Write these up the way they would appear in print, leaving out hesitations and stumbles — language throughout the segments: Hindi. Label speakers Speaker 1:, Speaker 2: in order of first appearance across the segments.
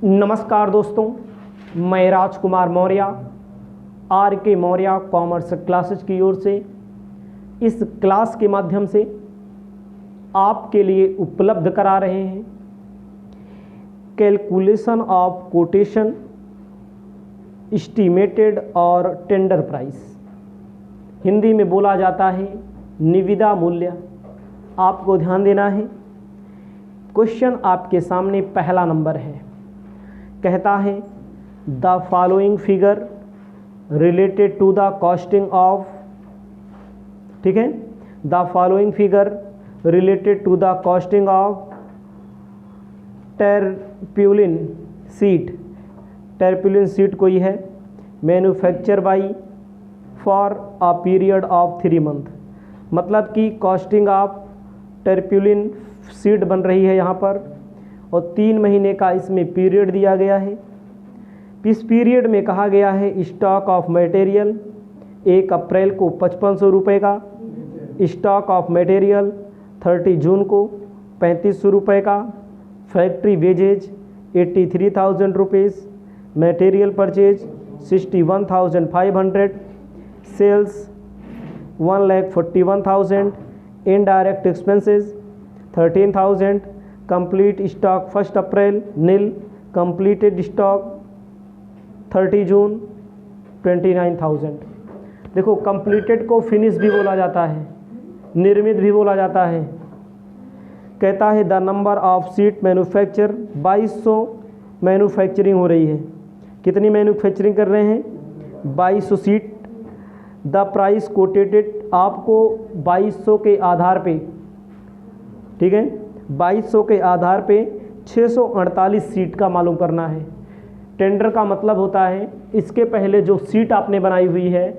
Speaker 1: नमस्कार दोस्तों, मैं राजकुमार मौर्य आर के मौर्य कॉमर्स क्लासेज की ओर से इस क्लास के माध्यम से आपके लिए उपलब्ध करा रहे हैं कैलकुलेशन ऑफ कोटेशन, एस्टीमेटेड और टेंडर प्राइस। हिंदी में बोला जाता है निविदा मूल्य। आपको ध्यान देना है। क्वेश्चन आपके सामने पहला नंबर है। कहता है the following figure related to the costing of, ठीक है, the following figure related to the costing of tarpaulin sheet. Tarpaulin sheet कोई है, manufacture by for a period of 3 month. मतलब कि कॉस्टिंग ऑफ टर्पुलिन सीट बन रही है यहाँ पर और 3 महीने का इसमें पीरियड दिया गया है। इस पीरियड में कहा गया है स्टॉक ऑफ मटेरियल 1 अप्रैल को 5500 रुपये का, स्टॉक ऑफ मटेरियल 30 जून को 3500 रुपये का, factory wages 83,000 rupees, material purchase 61,500, sales 1,41,000, indirect expenses 13,000, complete stock 1 April nil, completed stock 30 June 29,000। देखो, कंप्लीटेड को फिनिश भी बोला जाता है, निर्मित भी बोला जाता है। कहता है the number of seat manufacture 2200 manufacturing हो रही है। कितनी मैन्युफैक्चरिंग कर रहे हैं? 2200 सीट। द प्राइस कोटेटेड, आपको 2200 के आधार पे, ठीक है, 2200 के आधार पे 648 सीट का मालूम करना है। टेंडर का मतलब होता है इसके पहले जो सीट आपने बनाई हुई है,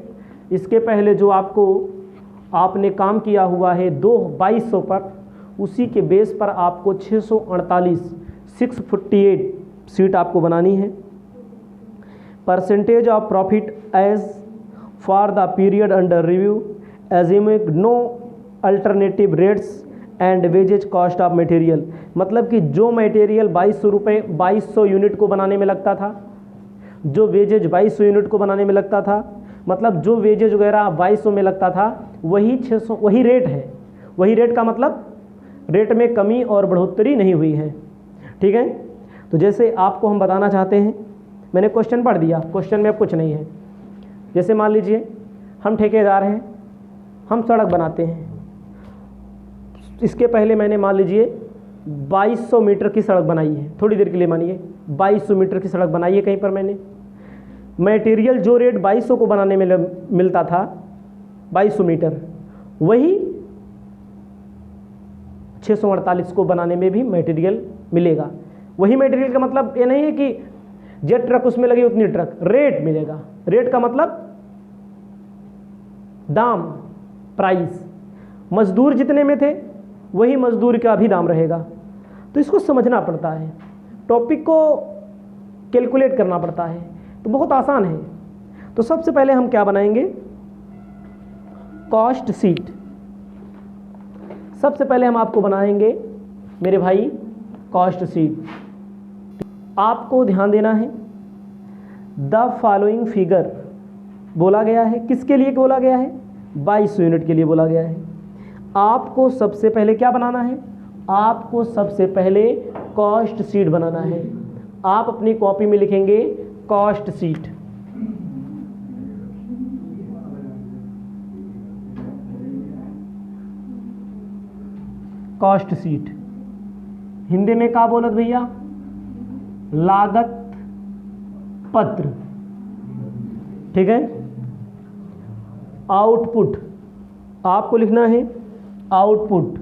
Speaker 1: इसके पहले जो आपने काम किया हुआ है 2200 पर, उसी के बेस पर आपको 648 सीट आपको बनानी है। Percentage of profit as for the period under review assuming no alternative rates and wages cost of material. मतलब कि जो मटेरियल 2200 यूनिट को बनाने में लगता था, जो वेजेज 2200 यूनिट को बनाने में लगता था, मतलब जो वेजेज वगैरह 2200 में लगता था, वही 600, वही रेट है। वही रेट का मतलब रेट में कमी और बढ़ोतरी नहीं हुई है, ठीक है। तो जैसे आपको हम बताना चाहते हैं, मैंने क्वेश्चन पढ़ दिया, क्वेश्चन में अब कुछ नहीं है। जैसे मान लीजिए हम ठेकेदार हैं, हम सड़क बनाते हैं। इसके पहले मैंने मान लीजिए 2200 मीटर की सड़क बनाई है, थोड़ी देर के लिए मानिए 2200 मीटर की सड़क बनाई है। कहीं पर मैंने मटेरियल जो रेट 2200 को बनाने में मिलता था 2200 मीटर, वही 648 को बनाने में भी मटेरियल मिलेगा। वही मटेरियल का मतलब ये नहीं है कि जेट ट्रक उसमें लगी उतनी ट्रक, रेट मिलेगा। रेट का मतलब दाम, प्राइस। मजदूर जितने में थे वही मजदूर का भी दाम रहेगा। तो इसको समझना पड़ता है, टॉपिक को कैलकुलेट करना पड़ता है। तो बहुत आसान है। तो सबसे पहले हम क्या बनाएंगे? Cost sheet. सबसे पहले हम आपको बनाएंगे मेरे भाई कॉस्ट सीट। आपको ध्यान देना है, द फॉलोइंग फिगर बोला गया है। किसके लिए बोला गया है? 2200 यूनिट के लिए बोला गया है। आपको सबसे पहले क्या बनाना है? आपको सबसे पहले कॉस्ट सीट बनाना है। आप अपनी कॉपी में लिखेंगे cost sheet. Cost sheet Hindi में क्या बोलत भैया? लागत पत्र, ठीक है। आउटपुट आपको लिखना है आउटपुट।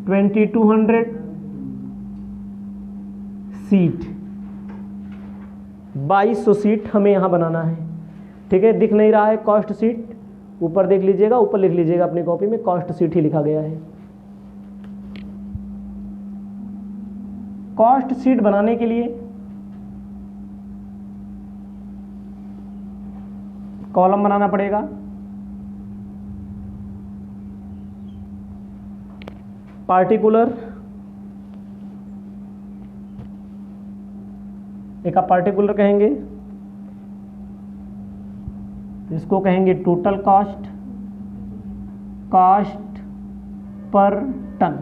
Speaker 1: $2200 सीट, 2200 सीट हमें यहाँ बनाना है, ठीक है। दिख नहीं रहा है कॉस्ट सीट? ऊपर देख लीजिएगा, ऊपर लिख लीजिएगा अपनी कॉपी में, कॉस्ट सीट ही लिखा गया है। कॉस्ट सीट बनाने के लिए कॉलम बनाना पड़ेगा। पार्टिकुलर, एक आप पार्टिकुलर कहेंगे, इसको कहेंगे total cost, cost per ton,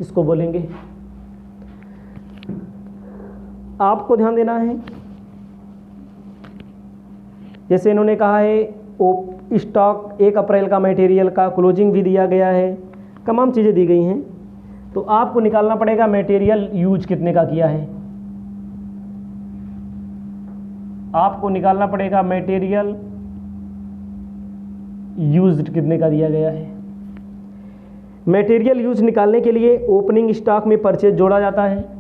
Speaker 1: इसको बोलेंगे। आपको ध्यान देना है, जैसे इन्होंने कहा है स्टॉक 1 अप्रैल का मटेरियल का क्लोजिंग भी दिया गया है, तमाम चीज़ें दी गई हैं, तो आपको निकालना पड़ेगा मटेरियल यूज कितने का किया है। आपको निकालना पड़ेगा मटेरियल यूज्ड कितने का दिया गया है। मटेरियल यूज निकालने के लिए ओपनिंग स्टॉक में परचेज जोड़ा जाता है।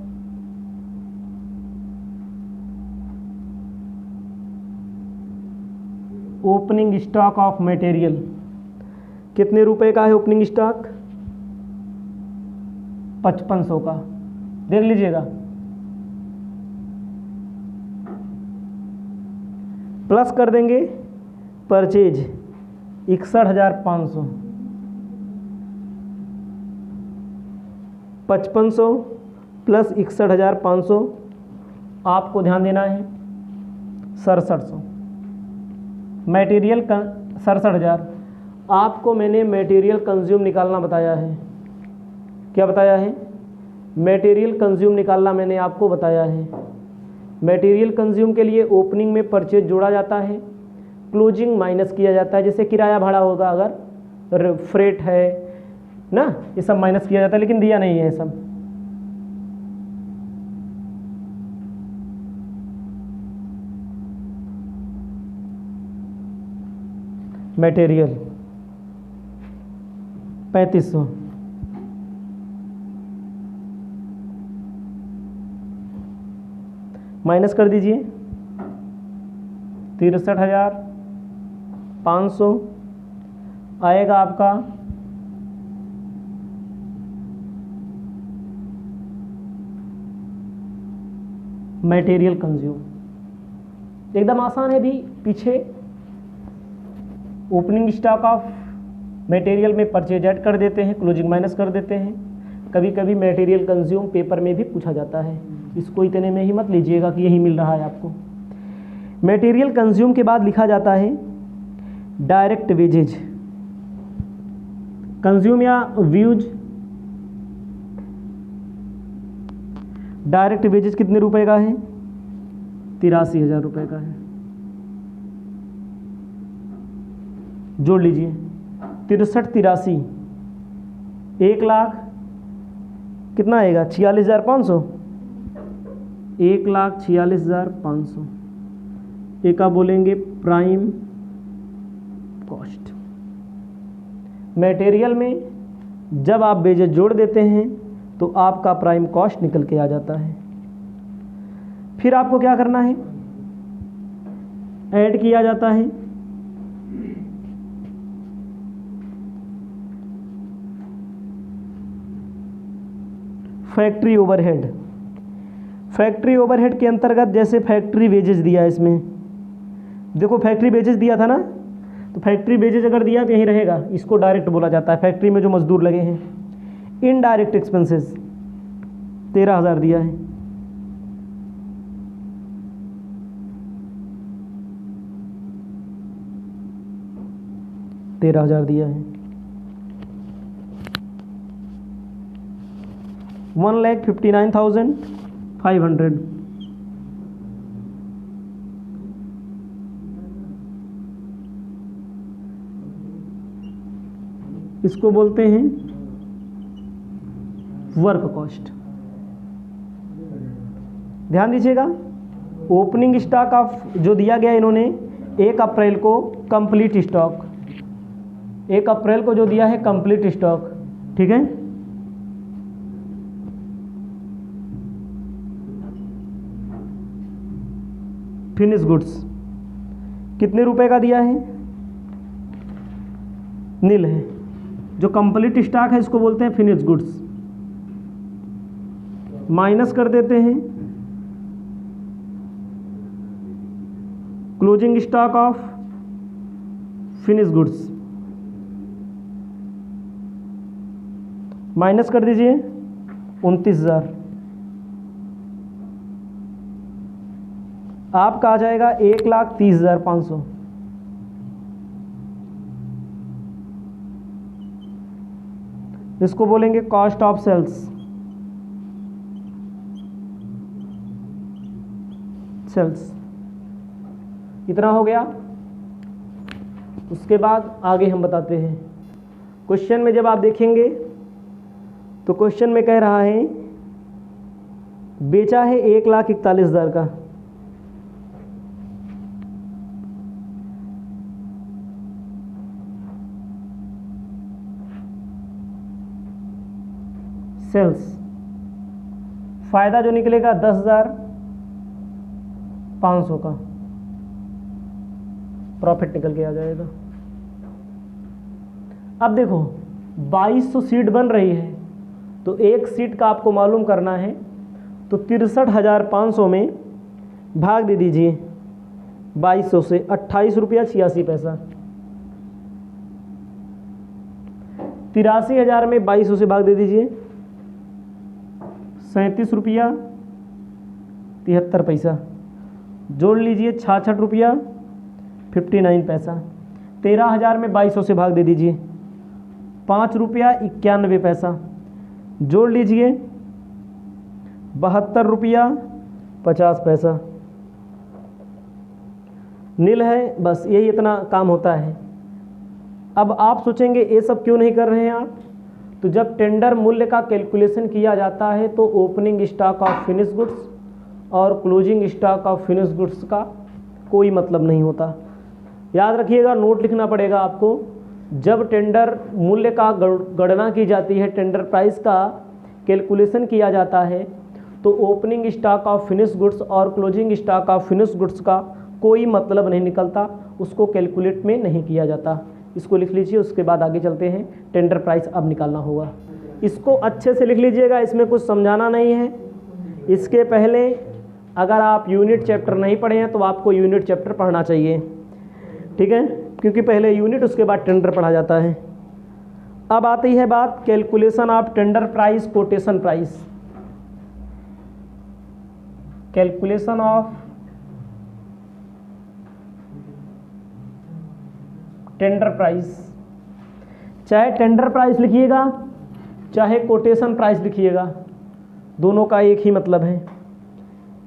Speaker 1: ओपनिंग स्टॉक ऑफ मटेरियल कितने रुपए का है ओपनिंग स्टॉक? 5500 का, देख लीजिएगा। प्लस कर देंगे परचेज 61,500, 5500 प्लस 61,500, आपको ध्यान देना है 6700। मटेरियल 67,000, आपको मैंने मटेरियल कंज्यूम निकालना बताया है। क्या बताया है? मटेरियल कंज्यूम निकालना मैंने आपको बताया है। मटेरियल कंज्यूम के लिए ओपनिंग में परचेज जोड़ा जाता है, क्लोजिंग माइनस किया जाता है। जैसे किराया भाड़ा होगा, अगर फ्रेट है ना, ये सब माइनस किया जाता है, लेकिन दिया नहीं है सब। मटेरियल 3500, माइनस कर दीजिए 63,500 आएगा आपका मटेरियल कंज्यूम। एकदम आसान है भी, पीछे ओपनिंग स्टॉक ऑफ मटेरियल में परचेज ऐड कर देते हैं, क्लोजिंग माइनस कर देते हैं। कभी कभी मटेरियल कंज्यूम पेपर में भी पूछा जाता है, इसको इतने में ही मत लीजिएगा कि यही मिल रहा है आपको। मटेरियल कंज्यूम के बाद लिखा जाता है डायरेक्ट वेजेज, कंज्यूम या व्यूज। डायरेक्ट वेजेज कितने रुपए का है? 83,000 रुपये का है। जोड़ लीजिए 63 1 लाख कितना आएगा? 46,500, 1,46,500। एक आप बोलेंगे प्राइम कॉस्ट। मटेरियल में जब आप वेजेज जोड़ देते हैं तो आपका प्राइम कॉस्ट निकल के आ जाता है। फिर आपको क्या करना है? ऐड किया जाता है फैक्ट्री ओवरहेड। फैक्ट्री ओवरहेड के अंतर्गत जैसे फैक्ट्री वेजेस दिया है, इसमें देखो फैक्ट्री वेजेस दिया था ना, तो फैक्ट्री वेजेस अगर दिया तो यहीं रहेगा, इसको डायरेक्ट बोला जाता है। फैक्ट्री में जो मजदूर लगे हैं, इनडायरेक्ट एक्सपेंसेस 13,000 दिया है। $13,000 दिया है। 1,59,500। इसको बोलते हैं वर्क कॉस्ट। ध्यान दीजिएगा, ओपनिंग स्टॉक ऑफ जो दिया गया इन्होंने 1 अप्रैल को कंप्लीट स्टॉक, 1 अप्रैल को जो दिया है कंप्लीट स्टॉक, ठीक है। फिनिश गुड्स कितने रुपए का दिया है? नील है। जो कंप्लीट स्टॉक है इसको बोलते हैं फिनिश गुड्स। माइनस कर देते हैं closing stock of finish goods, minus कर दीजिए 29,000, आपका आ जाएगा 1,30,500। इसको बोलेंगे कॉस्ट ऑफ सेल्स। इतना हो गया। उसके बाद आगे हम बताते हैं। क्वेश्चन में जब आप देखेंगे तो क्वेश्चन में कह रहा है बेचा है 1,41,000 का, सेल्स, फायदा जो निकलेगा 10,500 का प्रॉफिट निकल के आ जाएगा। अब देखो 2200 सीट बन रही है तो एक सीट का आपको मालूम करना है, तो 63,500 में भाग दे दीजिए 2200 से, 28 रुपया 86 पैसा। 83,000 में 2200 से भाग दे दीजिए 37 रुपया 73 पैसा। जोड़ लीजिए 66 रुपया 59 पैसा। 13,000 में 2200 से भाग दे दीजिए 5 रुपया 91 पैसा। जोड़ लीजिए 72 रुपया 50 पैसा। नील है, बस यही इतना काम होता है। अब आप सोचेंगे ये सब क्यों नहीं कर रहे हैं आप, तो जब टेंडर मूल्य का कैलकुलेशन किया जाता है तो opening stock of finish goods और closing stock of finish goods का कोई मतलब नहीं होता। याद रखिएगा, नोट लिखना पड़ेगा आपको। जब टेंडर मूल्य का गणना की जाती है, टेंडर प्राइस का कैलकुलेशन किया जाता है, तो opening stock of finish goods और closing stock of finish goods का कोई मतलब नहीं निकलता, उसको कैलकुलेट में नहीं किया जाता। इसको लिख लीजिए। उसके बाद आगे चलते हैं। टेंडर प्राइस अब निकालना होगा, इसको अच्छे से लिख लीजिएगा, इसमें कुछ समझाना नहीं है। इसके पहले अगर आप यूनिट चैप्टर नहीं पढ़े हैं तो आपको यूनिट चैप्टर पढ़ना चाहिए, ठीक है, क्योंकि पहले यूनिट उसके बाद टेंडर पढ़ा जाता है। अब आती है बात calculation of tender price quotation price. Calculation of tender price, चाहे टेंडर प्राइस लिखिएगा चाहे कोटेशन प्राइस लिखिएगा, दोनों का एक ही मतलब है।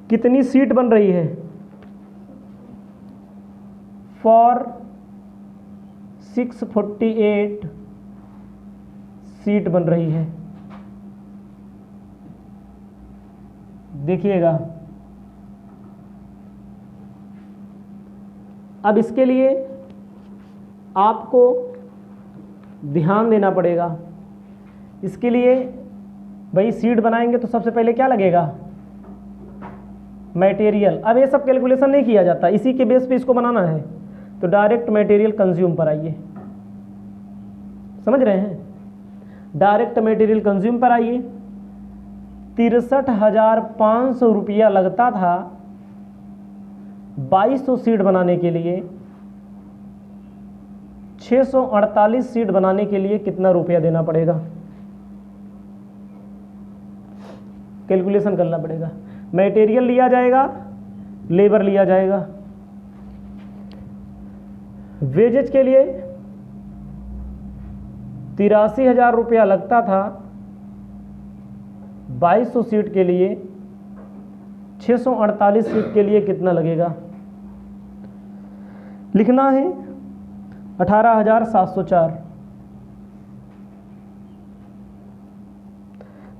Speaker 1: कितनी सीट बन रही है, फॉर 648 सीट बन रही है। देखिएगा, अब इसके लिए आपको ध्यान देना पड़ेगा। इसके लिए भाई सीट बनाएंगे तो सबसे पहले क्या लगेगा, मटेरियल। अब ये सब कैलकुलेशन नहीं किया जाता, इसी के बेस पे इसको बनाना है, तो डायरेक्ट मटेरियल कंज्यूम पर आइए। समझ रहे हैं, डायरेक्ट मटेरियल कंज्यूम पर आइए। 63,500 रुपया लगता था 2200 सीट बनाने के लिए। 648 सीट बनाने के लिए कितना रुपया देना पड़ेगा, कैलकुलेशन करना पड़ेगा। मटेरियल लिया जाएगा, लेबर लिया जाएगा। वेजेज के लिए 83,000 रुपया लगता था 2200 सीट के लिए। 648 सीट के लिए कितना लगेगा लिखना है, 18,704।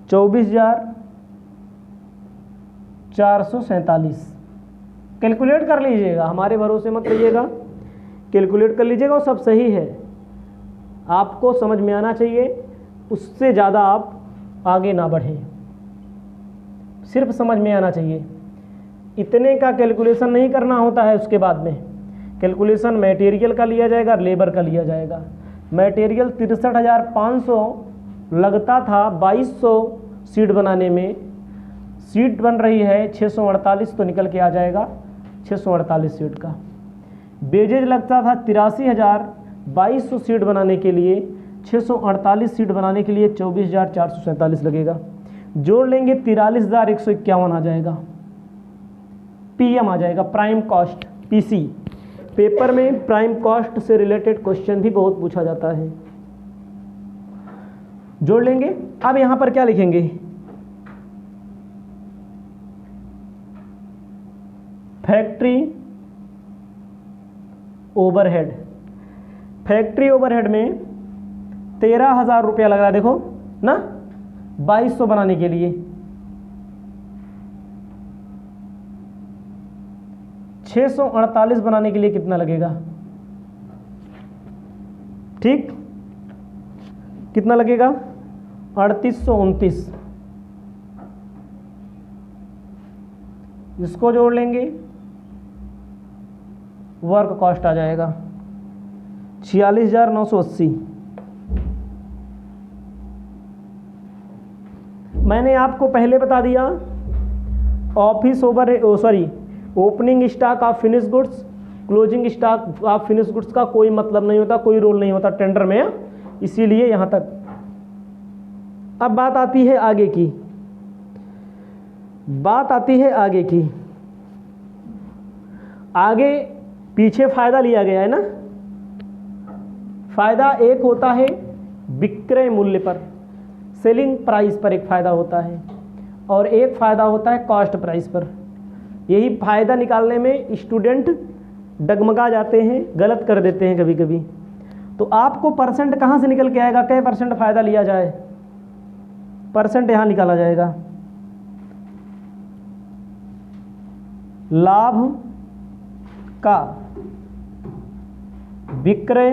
Speaker 1: 24,447। कैलकुलेट कर लीजिएगा, हमारे भरोसे मत रहिएगा, कैलकुलेट कर लीजिएगा, वो सब सही है। आपको समझ में आना चाहिए, उससे ज़्यादा आप आगे ना बढ़ें, सिर्फ समझ में आना चाहिए। इतने का कैलकुलेशन नहीं करना होता है। उसके बाद में कैलकुलेशन मटेरियल का लिया जाएगा, लेबर का लिया जाएगा। मटेरियल 63,500 लगता था 2200 सीट बनाने में, सीट बन रही है 648, तो निकल के आ जाएगा 648 सीट का। वेजेज लगता था 83,000 2200 सीट बनाने के लिए, 648 सीट बनाने के लिए 24,447 लगेगा। जोड़ लेंगे 43,151 आ जाएगा। पीएम आ जाएगा, प्राइम कॉस्ट, पीसी। पेपर में प्राइम कॉस्ट से रिलेटेड क्वेश्चन भी बहुत पूछा जाता है। जोड़ लेंगे। अब यहां पर क्या लिखेंगे, फैक्ट्री ओवरहेड। फैक्ट्री ओवरहेड में 13,000 रुपया लग रहा है, देखो ना, 2200 बनाने के लिए। 648 बनाने के लिए कितना लगेगा, ठीक, कितना लगेगा, 3829। इसको जोड़ लेंगे, वर्क कॉस्ट आ जाएगा 46,980। मैंने आपको पहले बता दिया, office opening stock of finish goods, closing stock of finish goods का कोई मतलब नहीं होता, कोई रोल नहीं होता टेंडर में, इसीलिए यहां तक। अब बात आती है आगे की, आगे पीछे फायदा लिया गया है ना। फायदा एक होता है विक्रय मूल्य पर, सेलिंग प्राइस पर एक फायदा होता है, और एक फायदा होता है कॉस्ट प्राइस पर। यही फायदा निकालने में स्टूडेंट डगमगा जाते हैं, गलत कर देते हैं कभी कभी। तो आपको परसेंट कहाँ से निकल के आएगा, क्या परसेंट फायदा लिया जाए, परसेंट यहाँ निकाला जाएगा। लाभ का विक्रय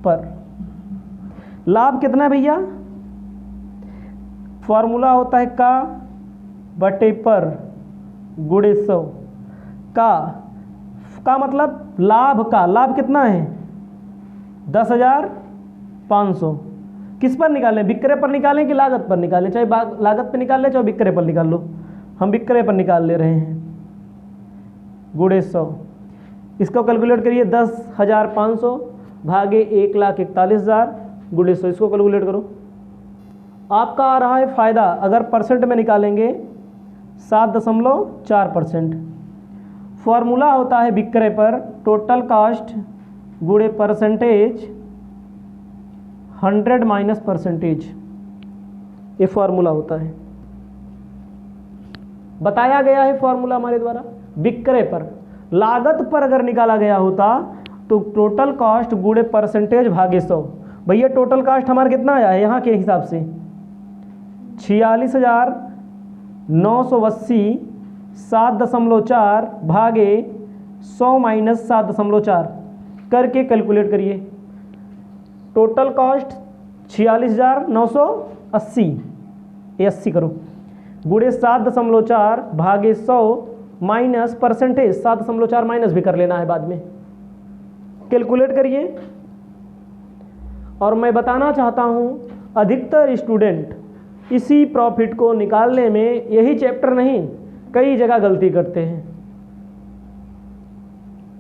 Speaker 1: पर, लाभ कितना है भैया, फॉर्मूला होता है का बटे पर गुणे 100। का मतलब लाभ का, लाभ कितना है 10,500। किस पर निकालें, विक्रय पर निकालें कि लागत पर निकालें, चाहे लागत पर निकाल ले चाहे विक्रय पर निकाल लो, हम विक्रय पर निकाल ले रहे हैं, गुणे 100। इसको कैलकुलेट करिए, 10,500 भागे 1,41,000 गुणे 100, इसको कैलकुलेट करो। आपका आ रहा है फायदा, अगर परसेंट में निकालेंगे 7.4%। फॉर्मूला होता है विक्रय पर टोटल कॉस्ट गुणे परसेंटेज 100 माइनस परसेंटेज, ये फॉर्मूला होता है, बताया गया है फॉर्मूला हमारे द्वारा। विक्रय पर, लागत पर अगर निकाला गया होता तो टोटल कॉस्ट गुणे परसेंटेज भागे 100। भैया टोटल कॉस्ट हमारा कितना आया है यहाँ के हिसाब से 46,980, 7.4 भागे 100 माइनस 7.4 करके कैलकुलेट करिए। टोटल कॉस्ट 46,980, ये 80 करो, गुणे 7.4 भागे 100 माइनस परसेंटेज 7.4 माइनस भी कर लेना है बाद में, कैलकुलेट करिए। और मैं बताना चाहता हूं अधिकतर स्टूडेंट इसी प्रॉफिट को निकालने में, यही चैप्टर नहीं कई जगह गलती करते हैं।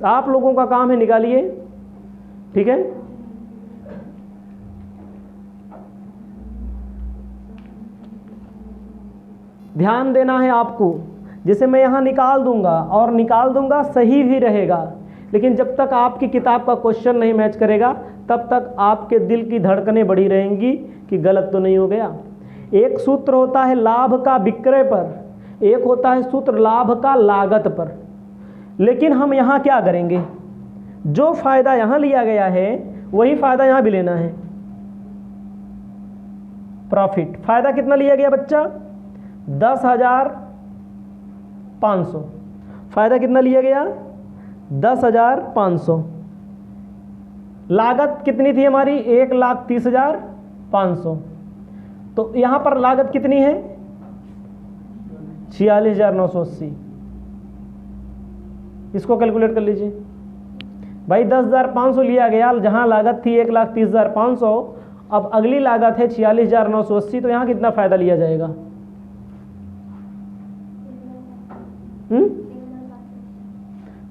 Speaker 1: आप लोगों का काम है, निकालिए, ठीक है। ध्यान देना है आपको, जैसे मैं यहाँ निकाल दूंगा और निकाल दूंगा सही भी रहेगा, लेकिन जब तक आपकी किताब का क्वेश्चन नहीं मैच करेगा तब तक आपके दिल की धड़कनें बढ़ी रहेंगी कि गलत तो नहीं हो गया। एक सूत्र होता है लाभ का विक्रय पर, एक होता है सूत्र लाभ का लागत पर। लेकिन हम यहाँ क्या करेंगे, जो फायदा यहाँ लिया गया है वही फायदा यहाँ भी लेना है। प्रॉफिट, फायदा कितना लिया गया बच्चा 10,500, फायदा कितना लिया गया 10,500। लागत कितनी थी हमारी 1,30,500, तो यहां पर लागत कितनी है 46,980। इसको कैलकुलेट कर लीजिए भाई, 10,500 लिया गया, जहां लागत थी 1,30,500, अब अगली लागत है 46,980, तो यहां कितना फायदा लिया जाएगा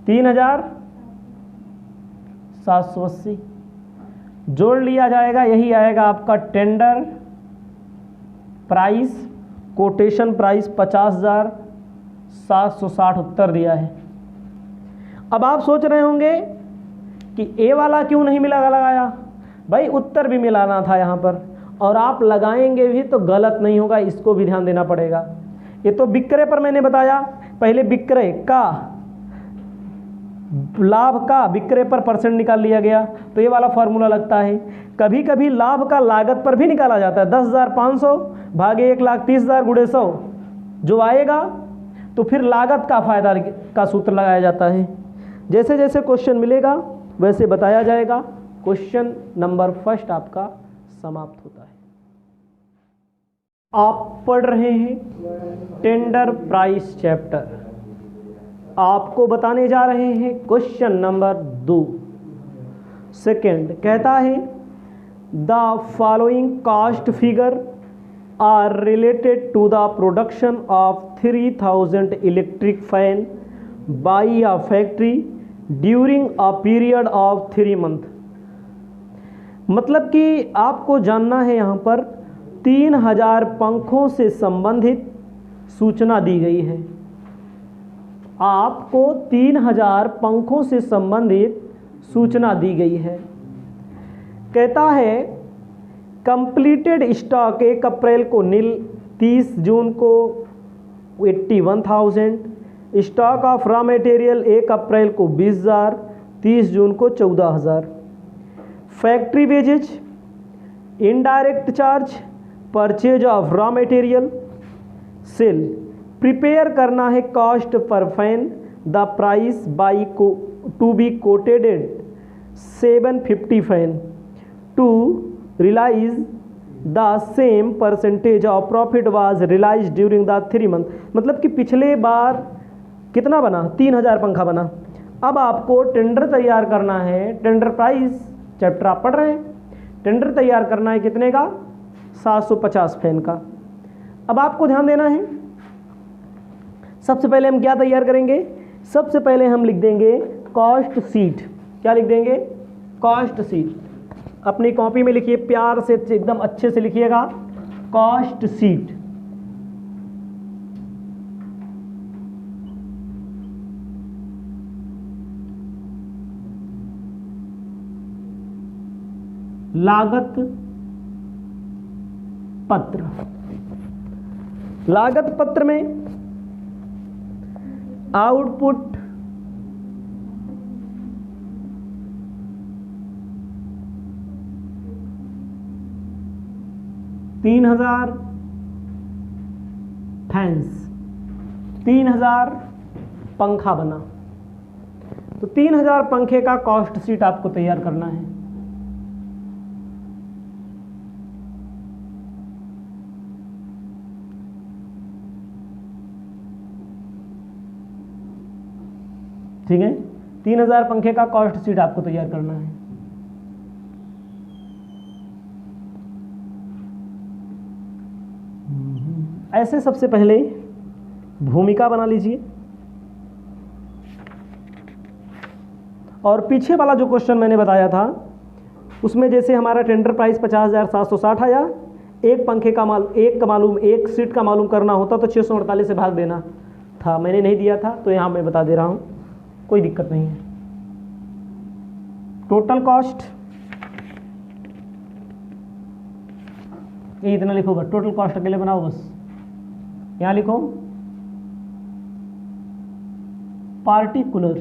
Speaker 1: 3,780। जोड़ लिया जाएगा, यही आएगा आपका टेंडर प्राइस, कोटेशन प्राइस 50,760 उत्तर दिया है। अब आप सोच रहे होंगे कि ए वाला क्यों नहीं मिला लगाया, भाई उत्तर भी मिलाना था यहाँ पर, और आप लगाएंगे भी तो गलत नहीं होगा, इसको भी ध्यान देना पड़ेगा। ये तो विक्रय पर मैंने बताया, पहले विक्रय का लाभ का विक्रय पर परसेंट निकाल लिया गया, तो ये वाला फॉर्मूला लगता है। कभी कभी लाभ का लागत पर भी निकाला जाता है, 10,500 भागे 1,30,000 गुणे 100 जो आएगा, तो फिर लागत का फायदा का सूत्र लगाया जाता है। जैसे जैसे क्वेश्चन मिलेगा वैसे बताया जाएगा। क्वेश्चन नंबर फर्स्ट आपका समाप्त होता है। आप पढ़ रहे हैं टेंडर प्राइस चैप्टर, आपको बताने जा रहे हैं क्वेश्चन नंबर 2। सेकंड कहता है the following cost figure are related to the production of 3000 electric fan by a factory during a period of 3 month. मतलब कि आपको जानना है यहाँ पर 3000 पंखों से संबंधित सूचना दी गई है। आपको 3000 पंखों से संबंधित सूचना दी गई है। कहता है कंप्लीटेड स्टॉक 1 अप्रैल को नील, 30 जून को 81,000, stock of raw material 1 April को 20,000, 30 जून को 14,000। Factory wages, indirect charge, purchase of raw material, sale, prepare करना है cost per fan, the price by to be quoted 750 fan to realise the same percentage of profit was realise during the 3 month. मतलब कि पिछले बार कितना बना, 3000 पंखा बना। अब आपको टेंडर तैयार करना है, टेंडर प्राइस चैप्टर आप पढ़ रहे हैं, टेंडर तैयार करना है कितने का, 750 फैन का। अब आपको ध्यान देना है, सबसे पहले हम क्या तैयार करेंगे, सबसे पहले हम लिख देंगे कॉस्ट सीट। क्या लिख देंगे, कॉस्ट सीट। अपनी कॉपी में लिखिए, प्यार से एकदम अच्छे से लिखिएगा, कॉस्ट सीट। लागत पत्र, लागत पत्र में आउटपुट, तीन 3000 फैंस, 3000 पंखा बना, तो 3000 पंखे का कॉस्ट शीट आपको तैयार करना है। ठीक है, 3000 पंखे का कॉस्ट शीट आपको तैयार करना है। ऐसे सबसे पहले भूमिका बना लीजिए, और पीछे वाला जो क्वेश्चन मैंने बताया था उसमें जैसे हमारा टेंडर प्राइस 50,760 आया, एक पंखे का मालूम, एक सीट का मालूम करना होता तो 648 से भाग देना था, मैंने नहीं दिया था तो यहाँ मैं बता दे रहा हूँ, कोई दिक्कत नहीं है। टोटल कॉस्ट ये इतना लिखो, बस टोटल कॉस्ट अकेले बनाओ, बस यहाँ लिखो पार्टिकुलर।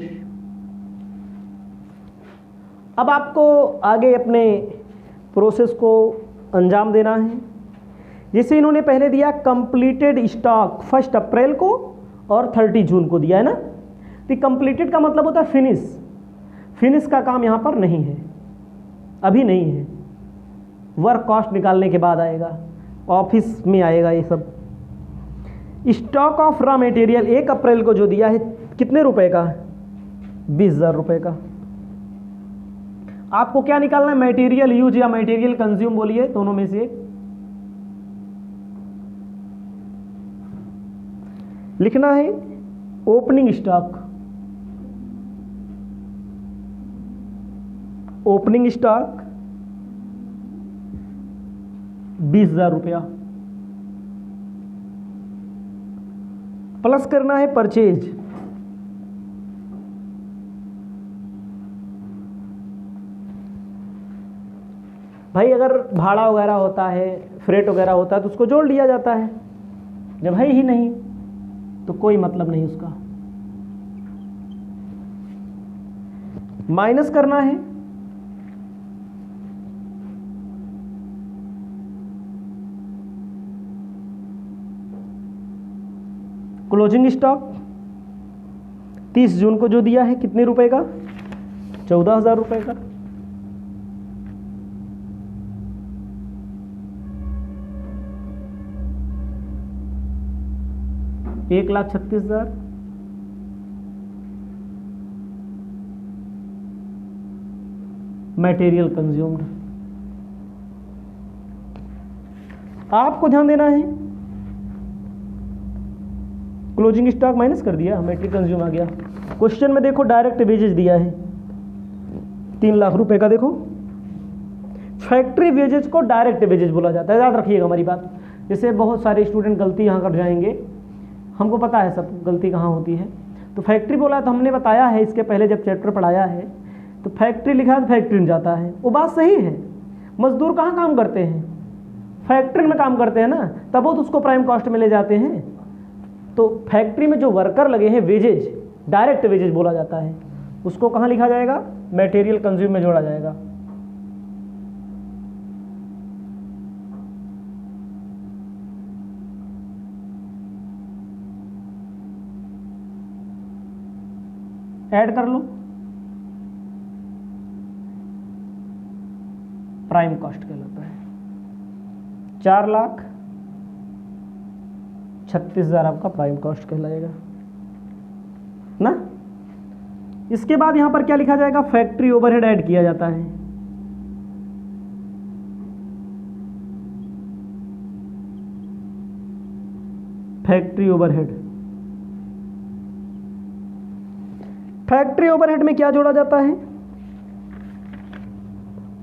Speaker 1: अब आपको आगे अपने प्रोसेस को अंजाम देना है। जैसे इन्होंने पहले दिया कंप्लीटेड स्टॉक 1 अप्रैल को और 30 जून को दिया है ना, तो कंप्लीटेड का मतलब होता है फिनिश, फिनिश का काम यहाँ पर नहीं है, अभी नहीं है, वर्क कॉस्ट निकालने के बाद आएगा, ऑफिस में आएगा ये सब। Stock of raw material 1 April को जो दिया है कितने रुपए का, 20,000 रुपए का। आपको क्या निकालना है, मटेरियल यूज या मटेरियल कंज्यूम, बोलिए दोनों में से लिखना है। ओपनिंग स्टॉक, ओपनिंग स्टॉक 20,000 रुपया, प्लस करना है परचेज, भाई अगर भाड़ा वगैरह होता है, फ्रेट वगैरह होता है तो उसको जोड़ लिया जाता है, जब है ही नहीं तो कोई मतलब नहीं उसका। माइनस करना है क्लोजिंग स्टॉक 30 जून को जो दिया है कितने रुपए का, 14,000 रुपए का। एक 1,36,000, मटेरियल कंज्यूम्ड। आपको ध्यान देना है, क्लोजिंग स्टॉक माइनस कर दिया, मटेरियल कंज्यूम आ गया। क्वेश्चन में देखो डायरेक्ट वेजेज दिया है 3 लाख रुपए का। देखो फैक्ट्री वेजेज को डायरेक्ट वेजेज बोला जाता है, याद रखिएगा हमारी बात। जैसे बहुत सारे स्टूडेंट गलती यहाँ कर जाएंगे, हमको पता है सब गलती कहाँ होती है। तो फैक्ट्री बोला तो हमने बताया है इसके पहले जब चैप्टर पढ़ाया है, तो फैक्ट्री लिखा है तो फैक्ट्री में जाता है, वो बात सही है। मजदूर कहाँ काम करते हैं, फैक्ट्री में काम करते हैं ना, तब वो तो उसको प्राइम कॉस्ट में ले जाते हैं। तो फैक्ट्री में जो वर्कर लगे हैं वेजेज, डायरेक्ट वेजेज बोला जाता है, उसको कहाँ लिखा जाएगा, मटेरियल कंज्यूम में जोड़ा जाएगा। ऐड कर लो, प्राइम कॉस्ट कहलाता है। 4,36,000 आपका प्राइम कॉस्ट कहलाएगा ना। इसके बाद यहां पर क्या लिखा जाएगा, फैक्ट्री ओवरहेड ऐड किया जाता है। फैक्ट्री ओवरहेड, फैक्ट्री ओवरहेड में क्या जोड़ा जाता है,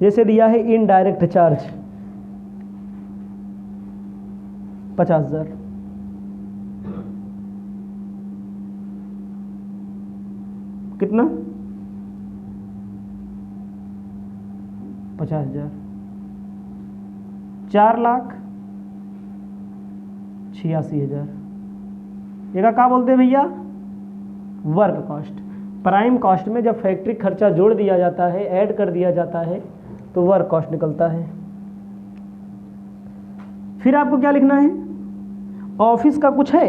Speaker 1: जैसे दिया है इनडायरेक्ट चार्ज 50,000, कितना 50,000, 4,86,000। ये क्या बोलते हैं भैया, वर्क कॉस्ट। प्राइम कॉस्ट में जब फैक्ट्री खर्चा जोड़ दिया जाता है, ऐड कर दिया जाता है, तो वर्क कॉस्ट निकलता है। फिर आपको क्या लिखना है, ऑफिस का कुछ है,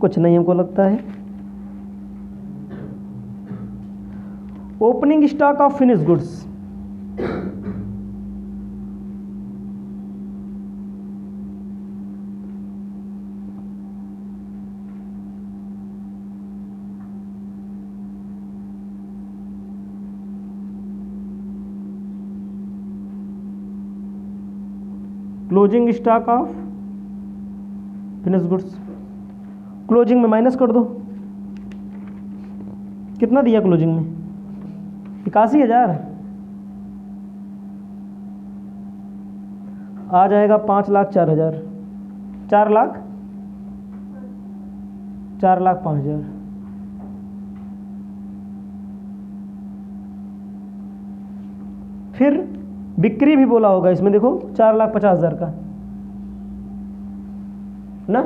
Speaker 1: कुछ नहीं हमको लगता है। Opening stock of finish goods, closing stock of finish goods, closing में माइनस कर दो, कितना दिया क्लोजिंग में, 81,000। आ जाएगा 5,04,000, 4,05,000। फिर बिक्री भी बोला होगा इसमें, देखो 4,50,000 का ना।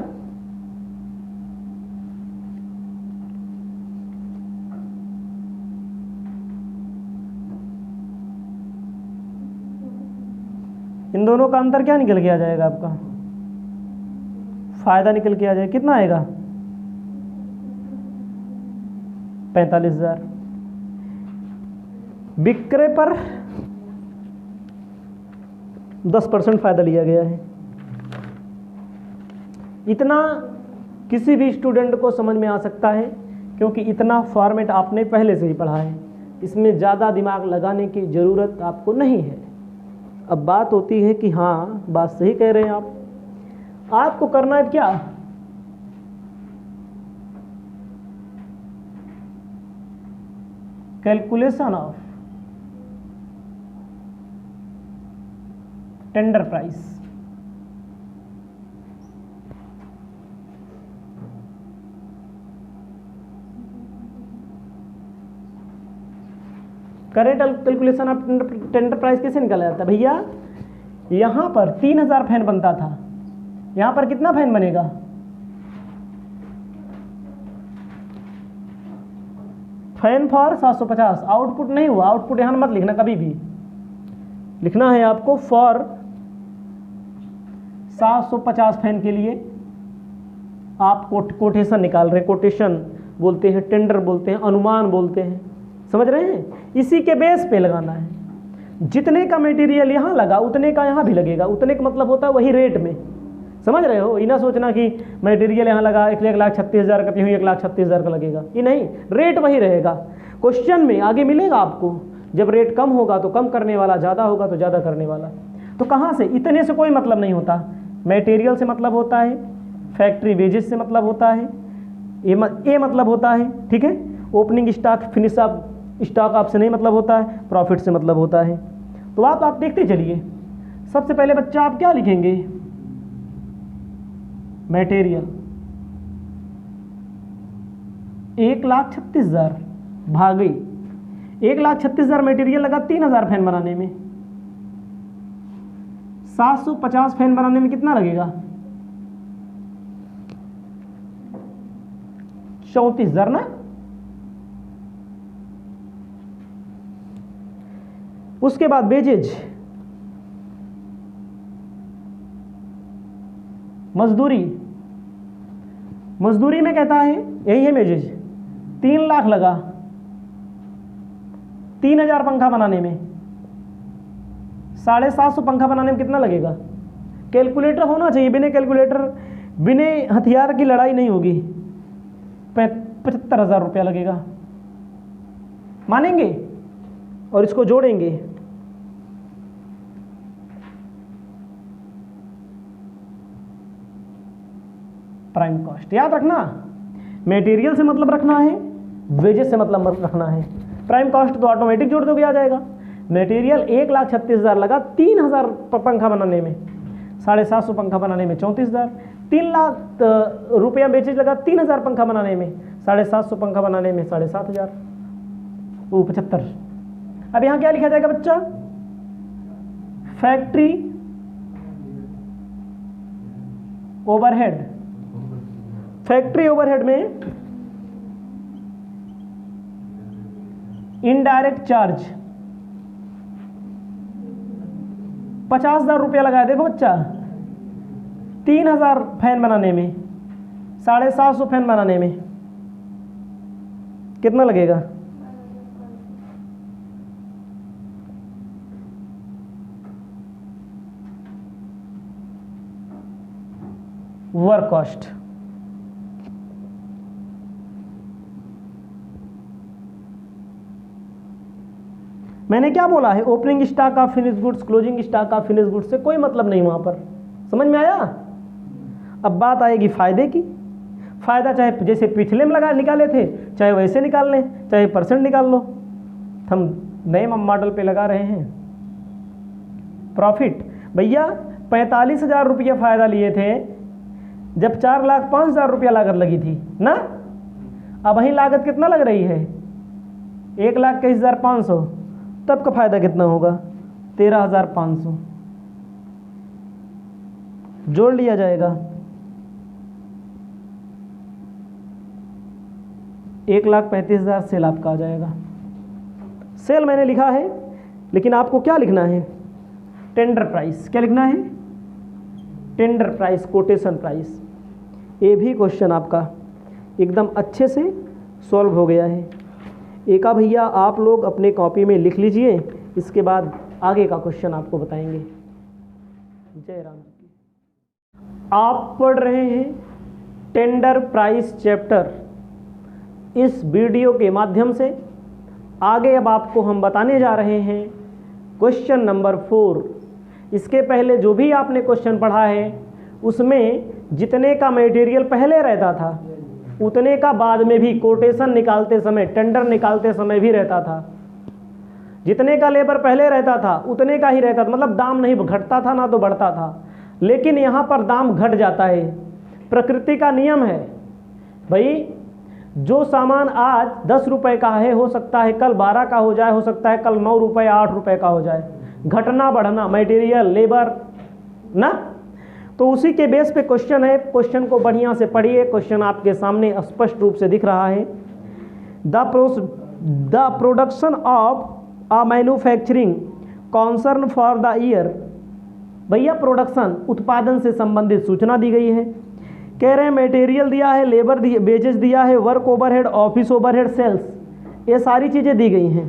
Speaker 1: इन दोनों का अंतर क्या निकल के आ जाएगा, आपका फायदा निकल के आ जाएगा, कितना आएगा 45,000। बिक्रे पर 10% फायदा लिया गया है। इतना किसी भी स्टूडेंट को समझ में आ सकता है, क्योंकि इतना फॉर्मेट आपने पहले से ही पढ़ा है, इसमें ज़्यादा दिमाग लगाने की ज़रूरत आपको नहीं है। अब बात होती है कि हाँ बात सही कह रहे हैं आप, आपको करना है क्या, calculation of tender price. Current calculation of tender price कैसे निकाला जाता है भैया? यहां पर 3000 फैन बनता था, यहां पर कितना फैन बनेगा? Fan for 750। आउटपुट नहीं हुआ, आउटपुट यहां मत लिखना कभी भी, लिखना है आपको फॉर 750 फैन के लिए आप कोटेशन निकाल रहे हैं। कोटेशन बोलते हैं, टेंडर बोलते हैं, अनुमान बोलते हैं, समझ रहे हैं? इसी के बेस पे लगाना है। जितने का मटेरियल यहाँ लगा उतने का यहाँ भी लगेगा। उतने का मतलब होता है वही रेट में, समझ रहे हो? ये ना सोचना कि मटेरियल यहाँ लगा 1,36,000 का, 1,36,000 का लगेगा, ये नहीं, रेट वही रहेगा। क्वेश्चन में आगे मिलेगा आपको, जब रेट कम होगा तो कम करने वाला, ज़्यादा होगा तो ज़्यादा करने वाला। तो कहाँ से? इतने से कोई मतलब नहीं होता, मटेरियल से मतलब होता है, फैक्ट्री वेजेस से मतलब होता है, ये मतलब होता है, ठीक है? Opening stock, finish off stock आपसे नहीं मतलब होता है, प्रॉफिट से मतलब होता है। तो आप देखते चलिए। सबसे पहले बच्चा आप क्या लिखेंगे? मटेरियल 1,36,000 भागी 1,36,000 मटेरियल लगा 3,000 फैन बनाने में। 750 फैन बनाने में कितना लगेगा? 34,000 ना। उसके बाद वेजेज, मजदूरी में कहता है यही है वेजेज, 3 लाख लगा 3,000 पंखा बनाने में। 750 पंखा बनाने में कितना लगेगा? कैलकुलेटर होना चाहिए, बिना कैलकुलेटर, बिना हथियार की लड़ाई नहीं होगी। 75,000 रुपया लगेगा, मानेंगे? और इसको जोड़ेंगे, प्राइम कॉस्ट। याद रखना, मटेरियल से मतलब रखना है, वेजेस से मतलब रखना है। प्राइम कॉस्ट तो ऑटोमेटिक जोड़ दोगे, आ जाएगा। मटेरियल 1,36,000 लगा 3,000 पंखा बनाने में, 750 पंखा बनाने में 34,000, 3 लाख रुपया वेजेज लगा 3,000 पंखा बनाने में, 750 पंखा बनाने में 7,500, वो 75। अब यहां क्या लिखा जाएगा बच्चा? Factory overhead. फैक्ट्री ओवरहेड में इनडायरेक्ट चार्ज 50,000 रुपया लगाया। देखो बच्चा, 3,000 फैन बनाने में, 750 फैन बनाने में कितना लगेगा? Work cost. मैंने क्या बोला है? Opening stock of finish goods, closing stock of finish goods से कोई मतलब नहीं वहां पर। समझ में आया? अब बात आएगी फायदे की। फायदा चाहे जैसे पिछले में लगा निकाले थे, चाहे वैसे निकाल लें, चाहे परसेंट निकाल लो, हम नए मॉडल पे लगा रहे हैं। प्रॉफिट भैया 45,000 रुपया फायदा लिए थे जब 4,05,000 रुपया लागत लगी थी ना। अब वही लागत कितना लग रही है? 1,21,500। तब का फायदा कितना होगा? 13,500 जोड़ लिया जाएगा। 1,35,000 सेल आपका आ जाएगा। सेल मैंने लिखा है, लेकिन आपको क्या लिखना है? Tender price. क्या लिखना है? Tender price, quotation price. ये भी क्वेश्चन आपका एकदम अच्छे से सॉल्व हो गया है। एक भैया आप लोग अपने कॉपी में लिख लीजिए, इसके बाद आगे का क्वेश्चन आपको बताएंगे। जय राम जी। आप पढ़ रहे हैं टेंडर प्राइस चैप्टर इस वीडियो के माध्यम से। आगे अब आपको हम बताने जा रहे हैं क्वेश्चन नंबर 4। इसके पहले जो भी आपने क्वेश्चन पढ़ा है उसमें जितने का मटेरियल पहले रहता था उतने का बाद में भी कोटेशन निकालते समय, टेंडर निकालते समय भी रहता था। जितने का लेबर पहले रहता था उतने का ही रहता था, मतलब दाम नहीं घटता था ना तो बढ़ता था। लेकिन यहाँ पर दाम घट जाता है, प्रकृति का नियम है भाई। जो सामान आज 10 रुपये का है हो सकता है कल 12 का हो जाए, हो सकता है कल 9 रुपये 8 रुपये का हो जाए, घटना बढ़ना मटेरियल लेबर ना। तो उसी के बेस पे क्वेश्चन है, क्वेश्चन को बढ़िया से पढ़िए। क्वेश्चन आपके सामने स्पष्ट रूप से दिख रहा है। The production of a manufacturing concern for the year, भैया प्रोडक्शन उत्पादन से संबंधित सूचना दी गई है। कह रहे हैं मटेरियल दिया है, लेबर वेजेस दिया है, work overhead, office overhead, sales, ये सारी चीज़ें दी गई हैं।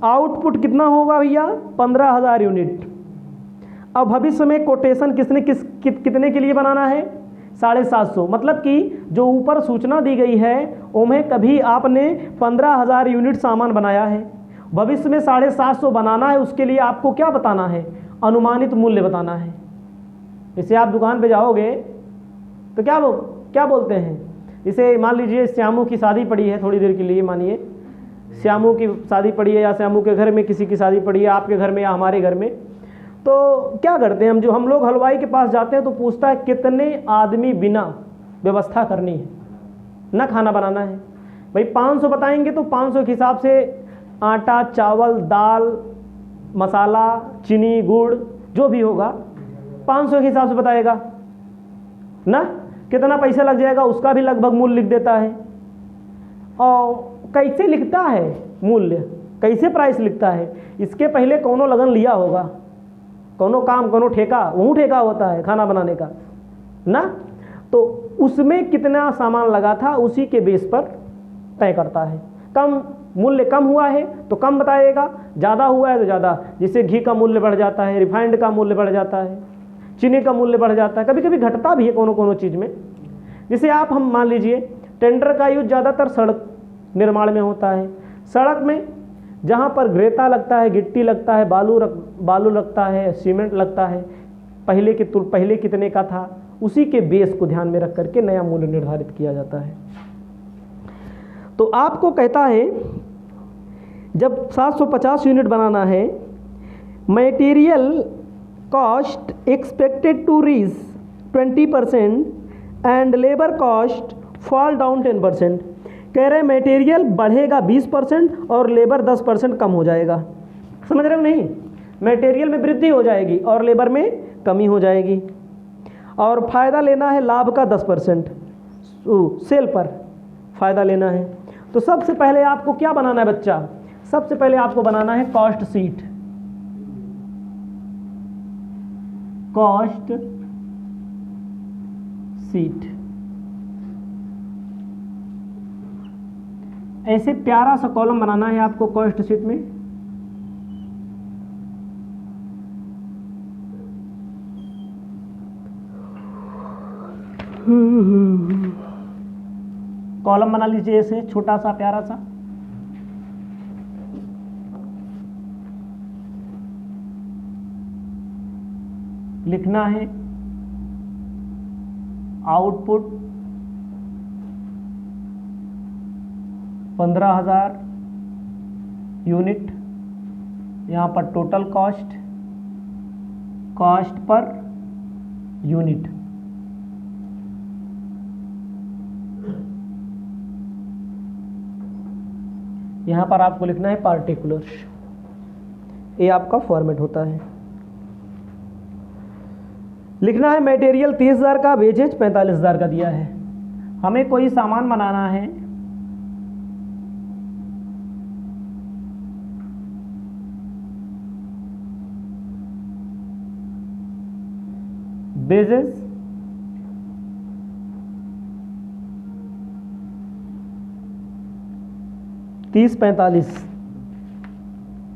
Speaker 1: आउटपुट कितना होगा भैया? 15,000 यूनिट। अब भविष्य में कोटेशन कितने के लिए बनाना है? 750। मतलब कि जो ऊपर सूचना दी गई है उन्हें कभी आपने 15,000 यूनिट सामान बनाया है, भविष्य में 750 बनाना है, उसके लिए आपको क्या बताना है? अनुमानित मूल्य बताना है। जैसे आप दुकान पे जाओगे तो क्या बोलते हैं? इसे मान लीजिए श्यामू की शादी पड़ी है, थोड़ी देर के लिए मानिए श्यामू की शादी पड़ी है या श्यामू के घर में किसी की शादी पड़ी है, आपके घर में या हमारे घर में, तो क्या करते हैं हम लोग हलवाई के पास जाते हैं तो पूछता है कितने आदमी बिना व्यवस्था करनी है ना खाना बनाना है। भाई 500 बताएंगे तो 500 के हिसाब से आटा, चावल, दाल, मसाला, चीनी, गुड़ जो भी होगा 500 के हिसाब से बताएगा ना। कितना पैसा लग जाएगा उसका भी लगभग मूल्य लिख देता है। और कैसे लिखता है मूल्य, कैसे प्राइस लिखता है? इसके पहले कौनो लगन लिया होगा, कौनो काम, कौनो ठेका, वहीं ठेका होता है खाना बनाने का ना। तो उसमें कितना सामान लगा था उसी के बेस पर तय करता है। कम मूल्य कम हुआ है तो कम बताएगा, ज़्यादा हुआ है तो ज़्यादा। जैसे घी का मूल्य बढ़ जाता है, रिफाइंड का मूल्य बढ़ जाता है, चीनी का मूल्य बढ़ जाता है, कभी कभी घटता भी है कोनो चीज़ में। जैसे हम मान लीजिए टेंडर का यूज ज़्यादातर सड़क निर्माण में होता है। सड़क में जहाँ पर ग्रेता लगता है, गिट्टी लगता है, बालू लगता है, सीमेंट लगता है, पहले कितने का था उसी के बेस को ध्यान में रख करके नया मूल्य निर्धारित किया जाता है। तो आपको कहता है जब 750 यूनिट बनाना है, material cost expected to reach 20% and labour cost fall down 10%। कह रहे हैं मटेरियल बढ़ेगा 20% और लेबर 10% कम हो जाएगा। समझ रहे हो नहीं? मटेरियल में वृद्धि हो जाएगी और लेबर में कमी हो जाएगी। और फ़ायदा लेना है लाभ का 10%, सेल पर फ़ायदा लेना है। तो सबसे पहले आपको क्या बनाना है बच्चा? सबसे पहले आपको बनाना है कॉस्ट शीट। कॉस्ट शीट ऐसे प्यारा सा कॉलम बनाना है आपको कॉस्ट शीट में। कॉलम बना लीजिए ऐसे छोटा सा प्यारा सा। लिखना है आउटपुट 15,000 यूनिट, यहाँ पर टोटल कॉस्ट पर यूनिट। यहाँ पर आपको लिखना है पार्टिकुलर। ये आपका फॉर्मेट होता है। लिखना है मटेरियल 30,000 का, वेजेज 45,000 का दिया है। हमें कोई सामान बनाना है, वेजेस 30, 45,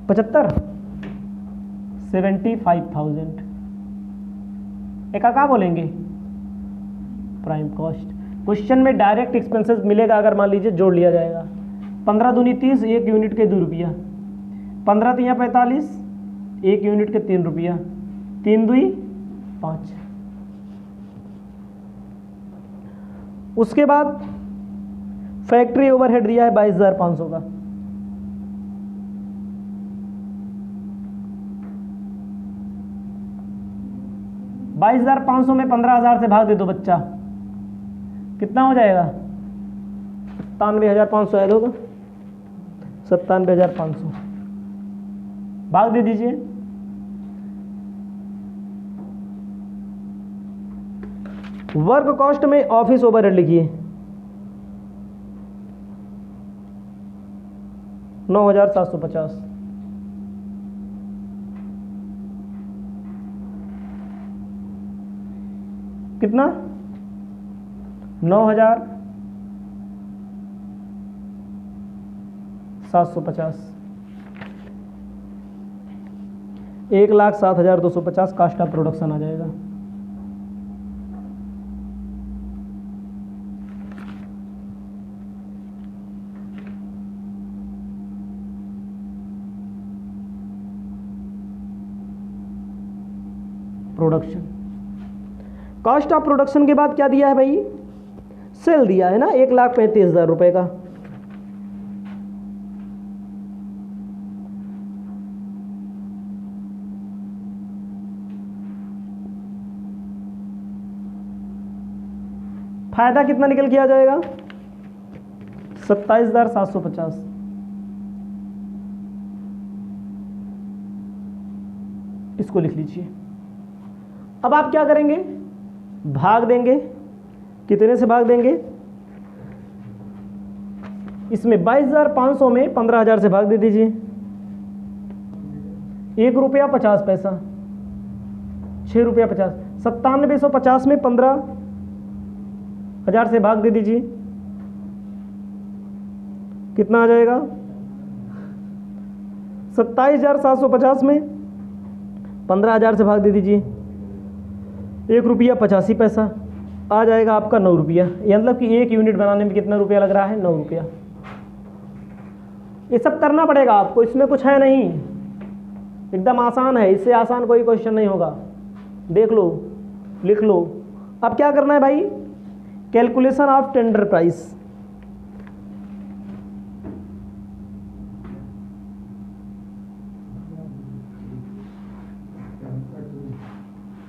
Speaker 1: 75, 75,000। एक का बोलेंगे प्राइम कॉस्ट। क्वेश्चन में डायरेक्ट एक्सपेंसेस मिलेगा अगर मान लीजिए जोड़ लिया जाएगा। 15 दूनी 30, 1 यूनिट के 2 रुपया, 15 तिया 45, 1 यूनिट के 3 रुपया, 3 दूई 5। उसके बाद फैक्ट्री ओवरहेड दिया है 22,500 का। 22,500 में 15,000 से भाग दे दो बच्चा, कितना हो जाएगा? 97,500 ऐड होगा, 97,500 भाग दे दीजिए। वर्क कॉस्ट में ऑफिस ओवरहेड लिखिए 9,750। कितना? 9,750। 1,07,250 कास्ट ऑफ प्रोडक्शन आ जाएगा। प्रोडक्शन, कॉस्ट ऑफ प्रोडक्शन के बाद क्या दिया है भाई? सेल दिया है ना, 1,35,000 रुपए का। फायदा कितना निकल के आ जाएगा? 27,750। इसको लिख लीजिए। अब आप क्या करेंगे? भाग देंगे, कितने से भाग देंगे? इसमें 22,500 में 15,000 से भाग दे दीजिए, 1 रुपया 50 पैसा, 6 रुपया 50, 97,150 में 15,000 से भाग दे दीजिए, कितना आ जाएगा? 27,750 में 15,000 से भाग दे दीजिए, 1 रुपया 85 पैसा आ जाएगा आपका 9 रुपया। ये मतलब कि 1 यूनिट बनाने में कितना रुपया लग रहा है? 9 रुपया। ये सब करना पड़ेगा आपको, इसमें कुछ है नहीं, एकदम आसान है, इससे आसान कोई क्वेश्चन नहीं होगा। देख लो, लिख लो। अब क्या करना है भाई? Calculation of tender price.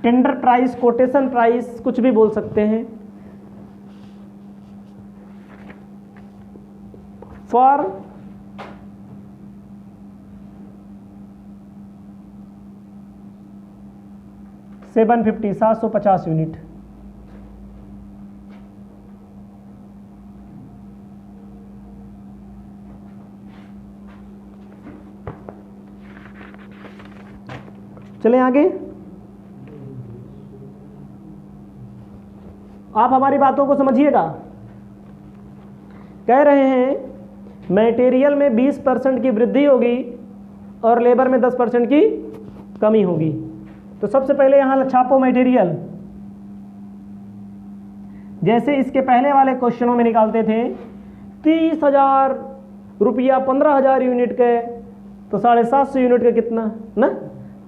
Speaker 1: Tender price, quotation price, कुछ भी बोल सकते हैं। For $750, 750 unit. चलें आगे। आप हमारी बातों को समझिएगा। कह रहे हैं मटेरियल में 20% की वृद्धि होगी और लेबर में 10% की कमी होगी। तो सबसे पहले यहां छापो मटेरियल, जैसे इसके पहले वाले क्वेश्चनों में निकालते थे 30,000 रुपया 15,000 यूनिट के, तो 750 यूनिट का कितना ना?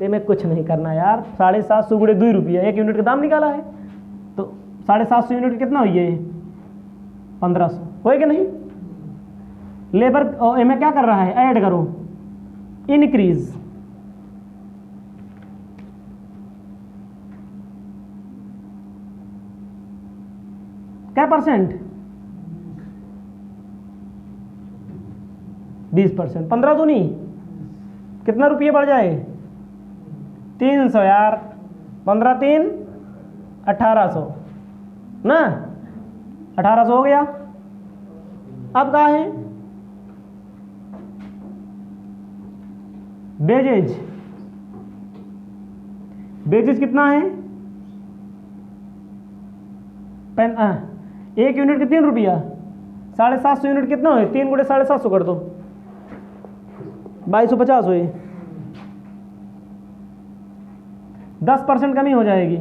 Speaker 1: तो में कुछ नहीं करना यार, 750 गुणे 2 रुपया, 1 यूनिट का दाम निकाला है, तो 750 यूनिट कितना हुई है? 1500 हो कि नहीं? लेबर में क्या कर रहा है? ऐड करो, इनक्रीज, क्या परसेंट? 20%। 15 तो नहीं, कितना रुपये बढ़ जाए? 300 यार, 15 3 1800 ना, 1800 हो गया। अब कहाँ है? बेजेज, बेजेज कितना है? 1 यूनिट के 3 रुपया, 750 यूनिट कितना हुए? 3 गुणे 750 कर दो, 2250 हुए। 10% कमी हो जाएगी।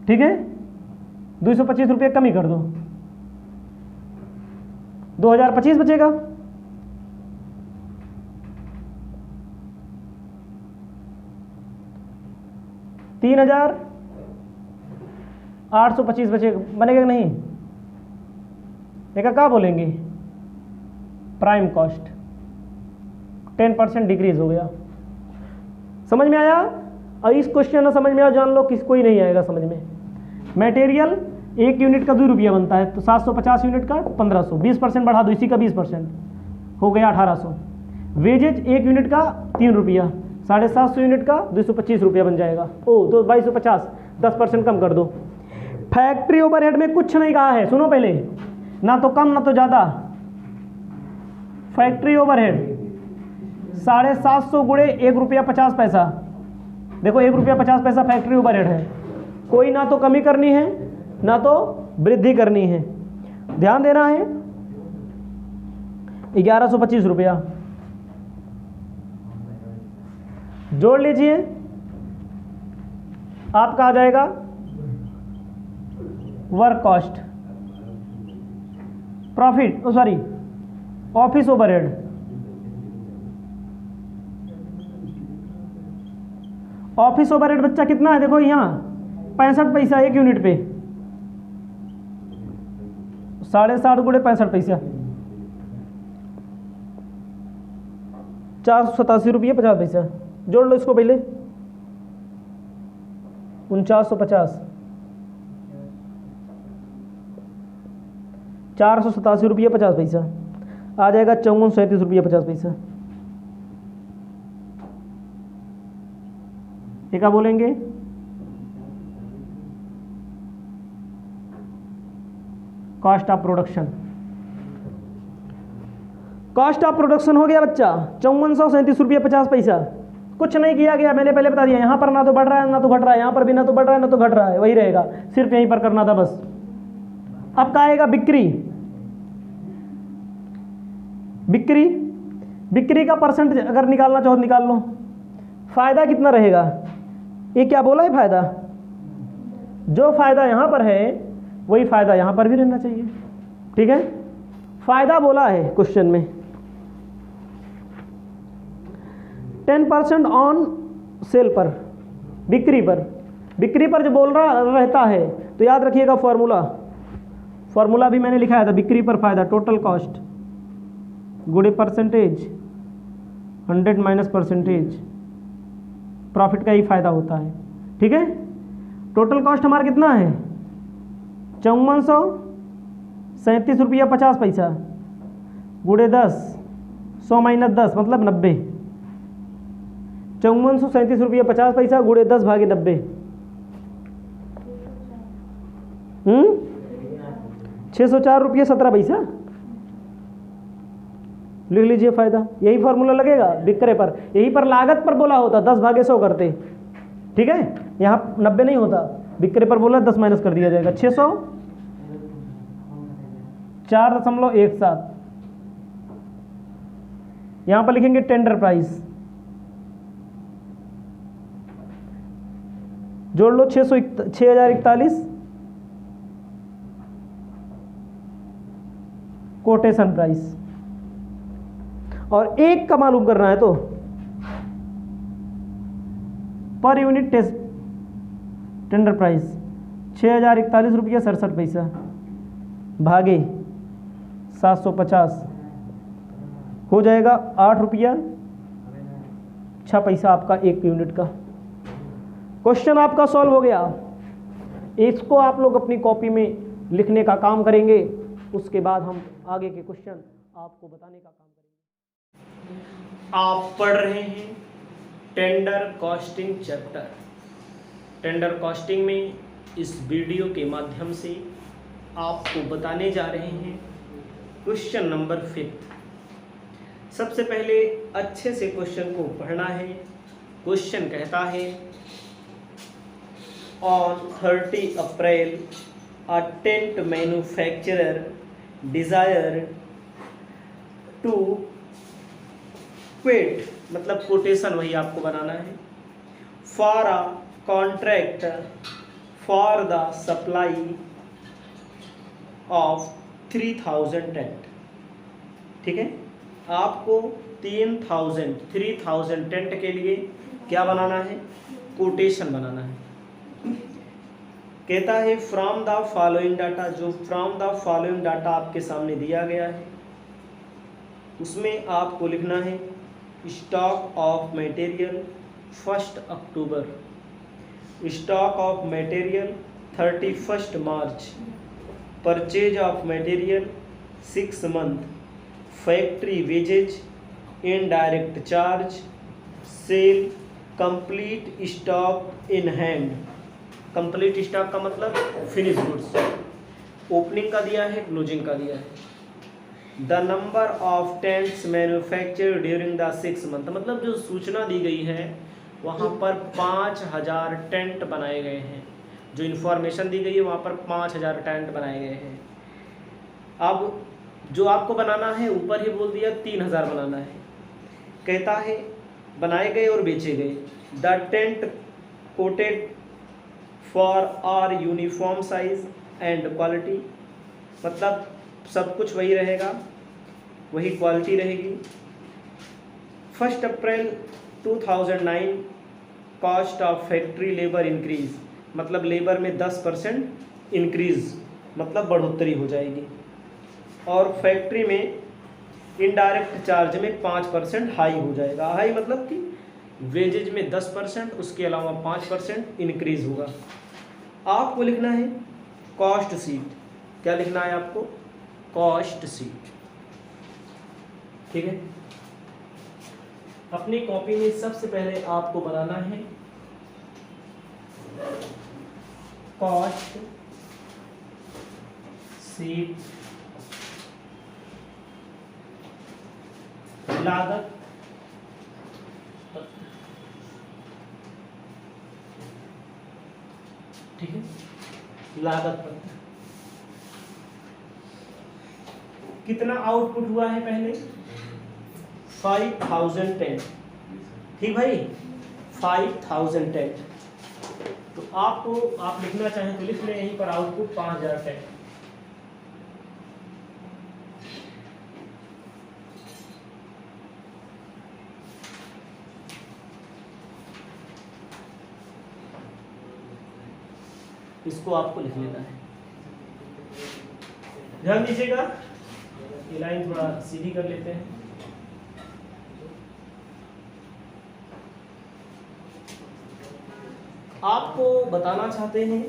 Speaker 1: ठीक है, 225 रुपये कमी कर दो, 2025 बचेगा। $3,825 बचेगा, बनेगा कि नहीं? देखा क्या बोलेंगे? Prime cost. 10% डिक्रीज हो गया। समझ में आया? और इस क्वेश्चन में समझ में आया, जान लो किस कोई नहीं आएगा समझ में। मटेरियल 1 यूनिट का 2 रुपया बनता है, तो 750 यूनिट का 1500, 20% बढ़ा दो, इसी का 20% हो गया 1800। वेजेज 1 यूनिट का 3 रुपया, 750 यूनिट का 225 रुपया बन जाएगा। ओ तो 2250, 10% कम कर दो। फैक्ट्री ओवरहेड में कुछ नहीं कहा है, सुनो पहले, ना तो कम ना तो ज़्यादा। फैक्ट्री ओवरहेड 750 गुणे 1 रुपया 50 पैसा, देखो 1 रुपया 50 पैसा फैक्ट्री ओवरहेड है। कोई ना तो कमी करनी है ना तो वृद्धि करनी है, ध्यान देना है। 1125 रुपया जोड़ लीजिए, आपका आ जाएगा work cost, profit sorry office overhead, office overhead बच्चा कितना है, देखो यहाँ 65 पैसा 1 यूनिट पे, 7.5 गुणे 65 पैसा, 487 रुपये 50 पैसा। जोड़ लो इसको पहले, 4950, 487 रुपये 50 पैसा, आ जाएगा 5437 रुपये 50 पैसा। ये क्या बोलेंगे? Cost of production. Cost of production हो गया बच्चा 5437 रुपये 50 पैसा। कुछ नहीं किया गया, मैंने पहले बता दिया, यहाँ पर ना तो बढ़ रहा है ना तो घट रहा है, यहाँ पर भी ना तो बढ़ रहा है ना तो घट रहा है, वही रहेगा, सिर्फ यहीं पर करना था बस। अब क्या आएगा? बिक्री। बिक्री, बिक्री का परसेंट अगर निकालना चाहो निकाल लो। फायदा कितना रहेगा? ये क्या बोला है फायदा? जो फायदा यहाँ पर है वही फायदा यहाँ पर भी रहना चाहिए, ठीक है। फायदा बोला है क्वेश्चन में 10% ऑन सेल पर, बिक्री पर। बिक्री पर जो बोल रहा रहता है तो याद रखिएगा फॉर्मूला, फॉर्मूला भी मैंने लिखाया था। बिक्री पर फायदा टोटल कॉस्ट गुणे परसेंटेज 100 माइनस परसेंटेज, प्रॉफिट का ही फायदा होता है, ठीक है। टोटल कॉस्ट हमारा कितना है? 5437 रुपया 50 पैसा गुणे 10, 100 माइनस 10 मतलब 90। 5437 रुपया 50 पैसा गुणे 10 भागे 90, 604 रुपया 17 पैसा। लिख लीजिए फायदा, यही फॉर्मूला लगेगा बिक्रे पर। यही पर लागत पर बोला होता 10 भागे 100 करते, ठीक है। यहाँ 90 नहीं होता, बिक्रे पर बोला 10 माइनस कर दिया जाएगा, 604.17। यहाँ पर लिखेंगे टेंडर प्राइस, जोड़ लो 6041 कोटेशन प्राइस। और एक का मालूम करना है तो per unit test tender price 6041 रुपया 67 पैसा भागे 750 हो जाएगा 8 रुपया 6 पैसा आपका 1 यूनिट का। क्वेश्चन आपका सॉल्व हो गया। इसको आप लोग अपनी कॉपी में लिखने का काम करेंगे, उसके बाद हम आगे के क्वेश्चन आपको बताने का काम करेंगे। आप पढ़ रहे हैं tender costing chapter. Tender costing में इस वीडियो के माध्यम से आपको बताने जा रहे हैं क्वेश्चन नंबर 5। सबसे पहले अच्छे से क्वेश्चन को पढ़ना है। क्वेश्चन कहता है on 30 April a tent manufacturer desired to quote, मतलब कोटेशन वही आपको बनाना है, for a contract for the supply of 3000 tent। ठीक है, आपको 3000 टेंट के लिए क्या बनाना है? कोटेशन बनाना है। कहता है फ्रॉम द फॉलोइंग डाटा, जो फ्रॉम द फॉलोइंग डाटा आपके सामने दिया गया है उसमें आपको लिखना है stock of material 1 October, stock of material 31 March, purchase of material 6 month, factory wages, indirect charge, sale, complete stock in hand. Complete stock का मतलब फिनिश गुड्स, ओपनिंग का दिया है, क्लोजिंग का दिया है। The number of tents manufacture during the 6 month, मतलब जो सूचना दी गई है वहाँ पर 5000 टेंट बनाए गए हैं। जो इन्फॉर्मेशन दी गई है वहाँ पर 5000 टेंट बनाए गए हैं। अब जो आपको बनाना है ऊपर ही बोल दिया 3000 बनाना है। कहता है बनाए गए और बेचे गए। The tent quoted for are uniform size and quality, मतलब सब कुछ वही रहेगा, वही क्वालिटी रहेगी। 1 April 2009 cost of factory labour increase, मतलब लेबर में 10% इंक्रीज, मतलब बढ़ोतरी हो जाएगी। और फैक्ट्री में इनडायरेक्ट चार्ज में 5% हाई हो जाएगा। हाई मतलब कि वेजेज में 10%, उसके अलावा 5% इंक्रीज होगा। आपको लिखना है कॉस्ट सीट। क्या लिखना है आपको? Cost sheet. ठीक है, अपनी कॉपी में सबसे पहले आपको बनाना है कॉस्ट सीट, लागत पत्र। ठीक है, लागत पत्र। कितना आउटपुट हुआ है पहले? 5000 टेंट। ठीक भाई, 5000 टेंट। तो आपको आप लिखना चाहें तो लिख लें यहीं पर आउटपुट 5000 टेंट। इसको आपको लिख लेना है। ध्यान दीजिएगा, ये लाइन थोड़ा सीधी कर लेते हैं। आपको बताना चाहते हैं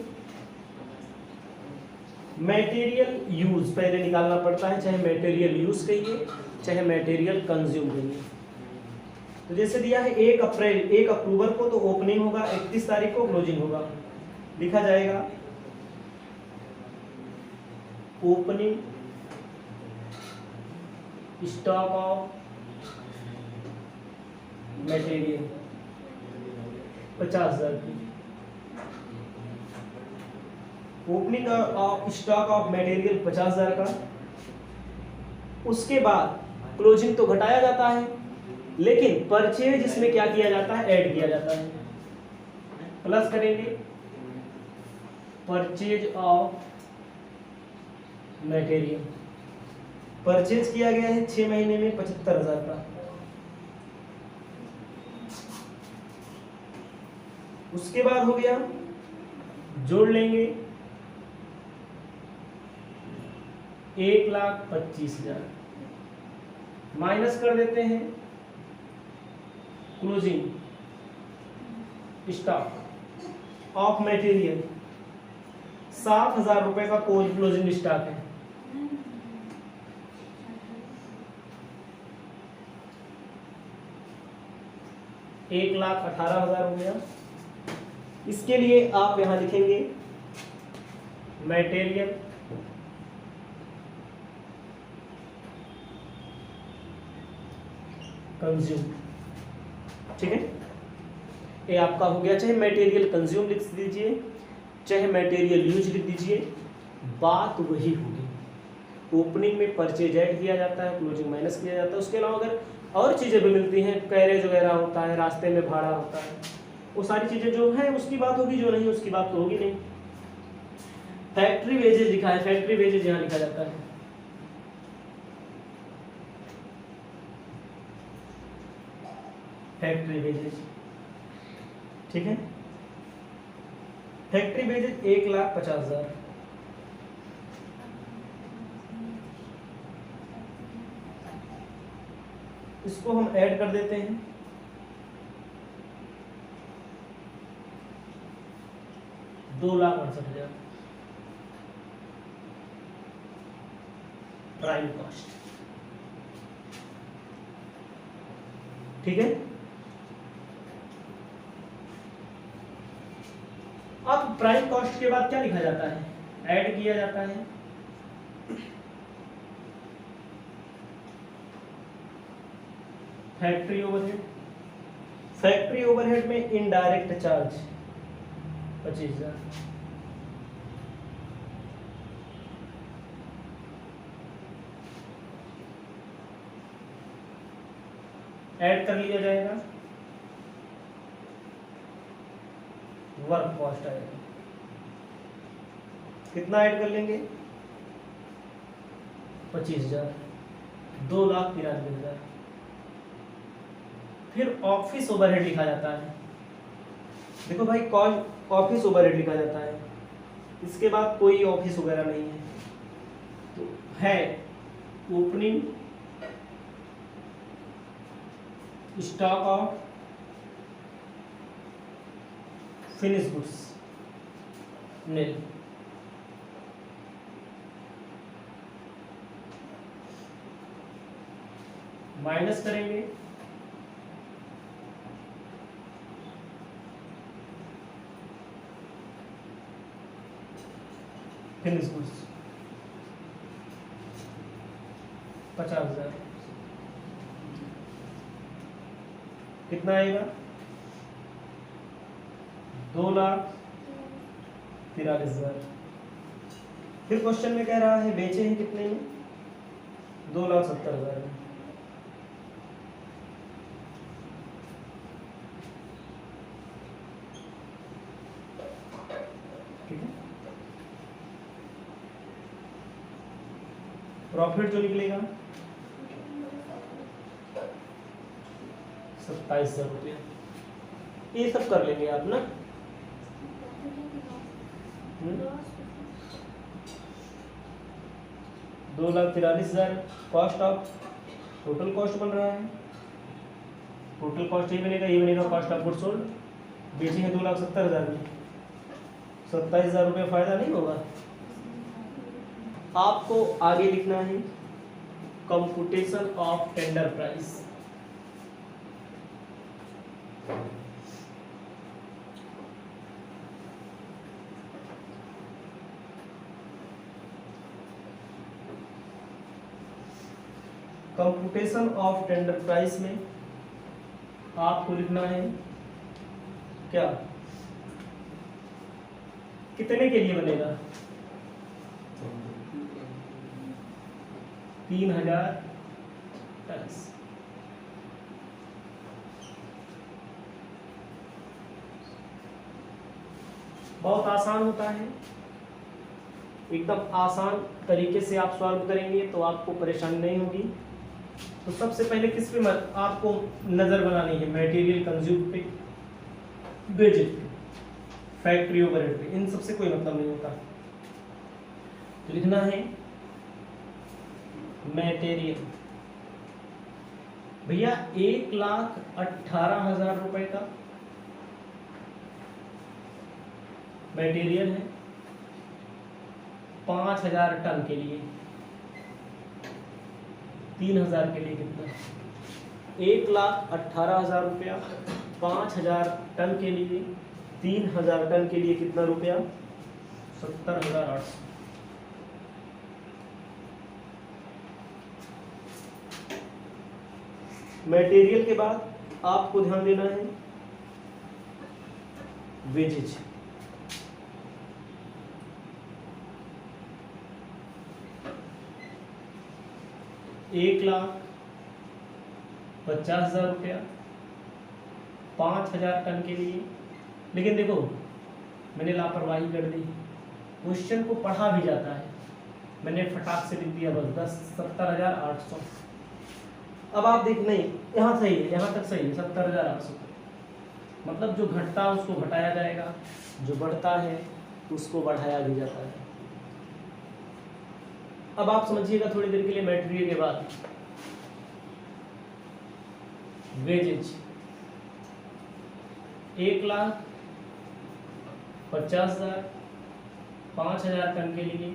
Speaker 1: मटेरियल यूज पहले निकालना पड़ता है, चाहे मटेरियल यूज कहिए चाहे मटेरियल कंज्यूम कहिए। तो जैसे दिया है 1 अक्टूबर को तो ओपनिंग होगा, 31 तारीख को क्लोजिंग होगा। लिखा जाएगा ओपनिंग स्टॉक ऑफ मटेरियल 50,000 की। Opening of stock of material 50,000 का। उसके बाद क्लोजिंग तो घटाया जाता है, लेकिन परचेज इसमें क्या किया जाता है? ऐड किया जाता है। प्लस करेंगे परचेज ऑफ मटेरियल। परचेज किया गया है 6 महीने में 75,000 का। उसके बाद हो गया, जोड़ लेंगे 1,25,000, माइनस कर देते हैं क्लोजिंग स्टॉक ऑफ मटेरियल। 7,000 रुपए का क्लोजिंग स्टॉक है। एक 1,18,000 हो गया। इसके लिए आप यहां लिखेंगे मटेरियल कंज्यूम। ठीक है, ये आपका हो गया। चाहे मटेरियल कंज्यूम लिख दीजिए चाहे मटेरियल यूज लिख दीजिए, बात वही होगी। ओपनिंग में परचेज ऐड किया जाता है, क्लोजिंग माइनस किया जाता है। उसके अलावा अगर और चीज़ें भी मिलती हैं, कैरेज वगैरह होता है, रास्ते में भाड़ा होता है, वो सारी चीज़ें जो है उसकी बात होगी, जो नहीं उसकी बात तो होगी नहीं। फैक्ट्री वेजेज लिखा है, फैक्ट्री वेजेज यहाँ लिखा जाता है। फैक्ट्री वेजेज, ठीक है। Factory wages 1,50,000। इसको हम ऐड कर देते हैं, ₹2,68,000 प्राइम कॉस्ट। ठीक है। अब प्राइम कॉस्ट के बाद क्या लिखा जाता है, ऐड किया जाता है फैक्ट्री ओवरहेड। फैक्ट्री ओवरहेड में इनडायरेक्ट चार्ज 25,000, ऐड कर लिया जाएगा, वर्क कॉस्ट आएगा। कितना ऐड कर लेंगे, 25,000, 2,93,000। फिर ऑफिस ओवरहेड लिखा जाता है। देखो भाई, कॉस्ट ऑफिस ओवरहेड लिखा जाता है, इसके बाद कोई ऑफिस वगैरह नहीं है, तो है opening stock of finish goods nil. Minus करेंगे फिनिश गुड्स 50,000। कितना आएगा, 2,43,000। फिर क्वेश्चन में कह रहा है बेचे हैं कितने में, 2,70,000 में। ठीक है। प्रॉफिट जो निकलेगा 27,000 रुपया। ये सब कर लेंगे आप ना। 2,43,000 कॉस्ट ऑफ, टोटल कॉस्ट बन रहा है, टोटल कॉस्ट ये बनेगा कॉस्ट ऑफ गुड्स सोल्ड। बेचेंगे 2,70,000 में, 27,000 रुपये फायदा नहीं होगा। आपको आगे लिखना है computation of tender price. Computation of tender price में आपको लिखना है क्या, कितने के लिए बनेगा, 3,000 टन। बहुत आसान होता है, एकदम आसान तरीके से आप सॉल्व करेंगे तो आपको परेशानी नहीं होगी। तो सबसे पहले किस पे आपको नजर बनानी है, मटेरियल कंज्यूम पे, वेजेज पे, फैक्ट्री ओवरहेड पे, इन सबसे कोई मतलब नहीं होता। तो लिखना है मटेरियल, भैया 1,18,000 रुपए का मटेरियल है 5,000 टन के लिए, 3,000 के लिए कितना, 1,18,000 रुपया 5,000 टन के लिए, 3,000 टन के लिए कितना रुपया, 70,800। मटेरियल के बाद आपको ध्यान देना है वेजेज। ₹1,50,000 रुपया 5,000 टन के लिए। लेकिन देखो मैंने लापरवाही कर दी, क्वेश्चन को पढ़ा भी जाता है, मैंने फटाक से लिख दिया बस 70,800। अब आप देख, नहीं यहाँ सही है, यहाँ तक सही है 70,800, मतलब जो घटता है उसको घटाया जाएगा, जो बढ़ता है उसको बढ़ाया भी जाता है। अब आप समझिएगा थोड़ी देर के लिए मटेरियल के बाद वेजेज 1,50,000, 5,000 टन के लिए,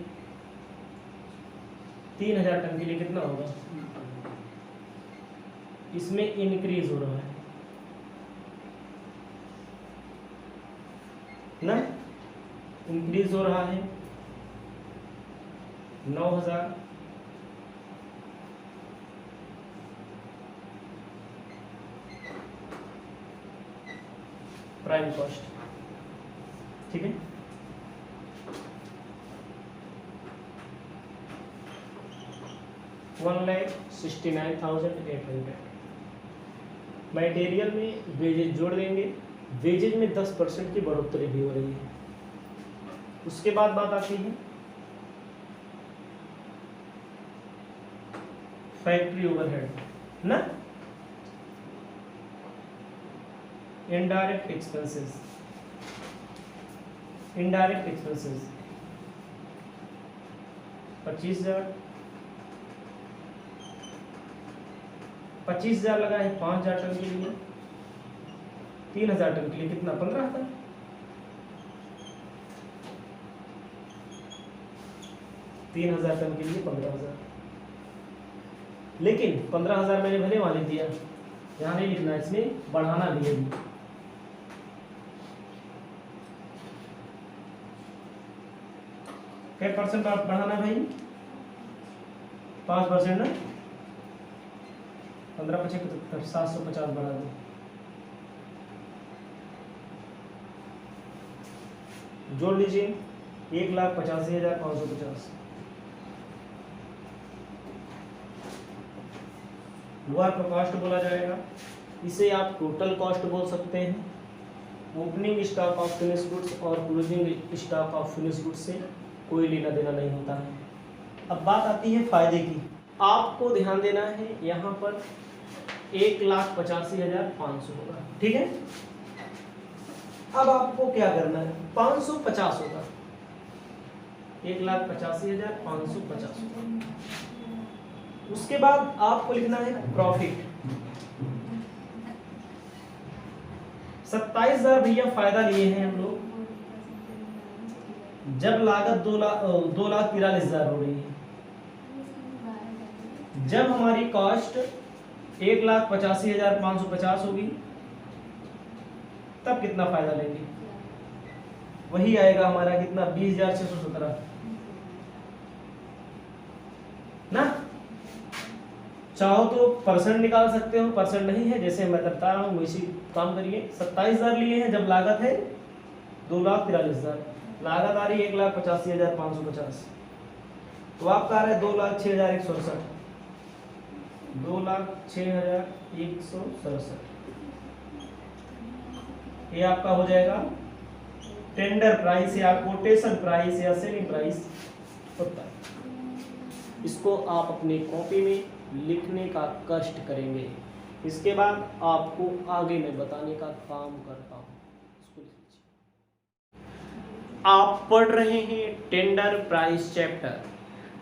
Speaker 1: 3,000 टन के लिए कितना होगा? इसमें इंक्रीज हो रहा है ना, इंक्रीज हो रहा है 9,000, प्राइम कॉस्ट, ठीक है। $1,69,800। मटेरियल में वेजेज जोड़ देंगे, वेजेज में 10% की बढ़ोतरी भी हो रही है। उसके बाद बात आती है फैक्ट्री ओवरहेड ना, इनडायरेक्ट एक्सपेंसेस, इनडायरेक्ट एक्सपेंसेस 25,000 लगा है 5,000 टन के लिए, 3,000 टन के लिए कितना? 15,000। 3,000 टन के लिए 15,000, लेकिन 15,000 मैंने भले वाले दिया, यहाँ नहीं लिखना, इसमें बढ़ाना भी है। क्या परसेंट बढ़ाना भाई? 5% ना, 15,75 750 बढ़ा दो। जोड़ लीजिए 1,85,550। वर्क कॉस्ट बोला जाएगा, इसे आप टोटल कॉस्ट बोल सकते हैं। Opening stock of finish goods और closing stock of finish goods से कोई लेना देना नहीं होता है। अब बात आती है फायदे की। आपको ध्यान देना है, यहाँ पर 1,85,500 होगा, ठीक है। अब आपको क्या करना है? 550 होगा, 1,85,550 होगा। उसके बाद आपको लिखना है प्रॉफिट। 27,000 भैया फायदा लिए हैं हम लोग, जब लागत 2,43,000 हो रही है, जब हमारी कॉस्ट 1,85,550 होगी, तब कितना फायदा लेंगे? वही आएगा हमारा कितना? 20,617 ना। चाहो तो परसेंट निकाल सकते हो, परसेंट नहीं है, जैसे मैं बता रहा हूँ वैसी काम करिए। 27,000 लिए हैं, जब लागत है 2,43,000, लागत आ रही है 1,85,550, तो आपका आ रहा है 2,06,167, 2,06,167। ये आपका हो जाएगा टेंडर प्राइस या कोटेशन प्राइस या सेलिंग प्राइस होता है। इसको आप अपनी कॉपी में लिखने का कष्ट करेंगे। इसके बाद आपको आगे मैं बताने का काम करता हूँ। इसको लिख लीजिए। आप पढ़ रहे हैं tender price chapter.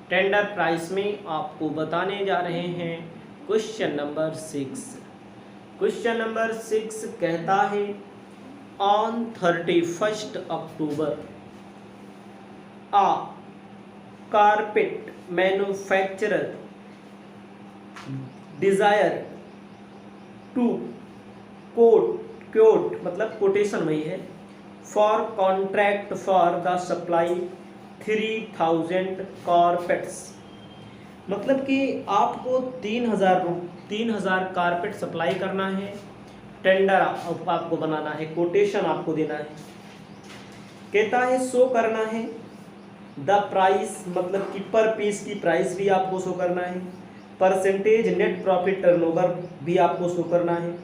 Speaker 1: Tender price में आपको बताने जा रहे हैं क्वेश्चन नंबर 6। क्वेश्चन नंबर 6 कहता है on 31st October a carpet manufacturer desire to quote मतलब कोटेशन वही है for contract for the supply 3,000 carpets. मतलब कि आपको 3,000 कारपेट सप्लाई करना है, टेंडर आपको बनाना है, कोटेशन आपको देना है। कहता है शो करना है द प्राइस, मतलब कि पर पीस की प्राइस भी आपको शो करना है, परसेंटेज नेट प्रॉफिट टर्नओवर भी आपको शो करना है।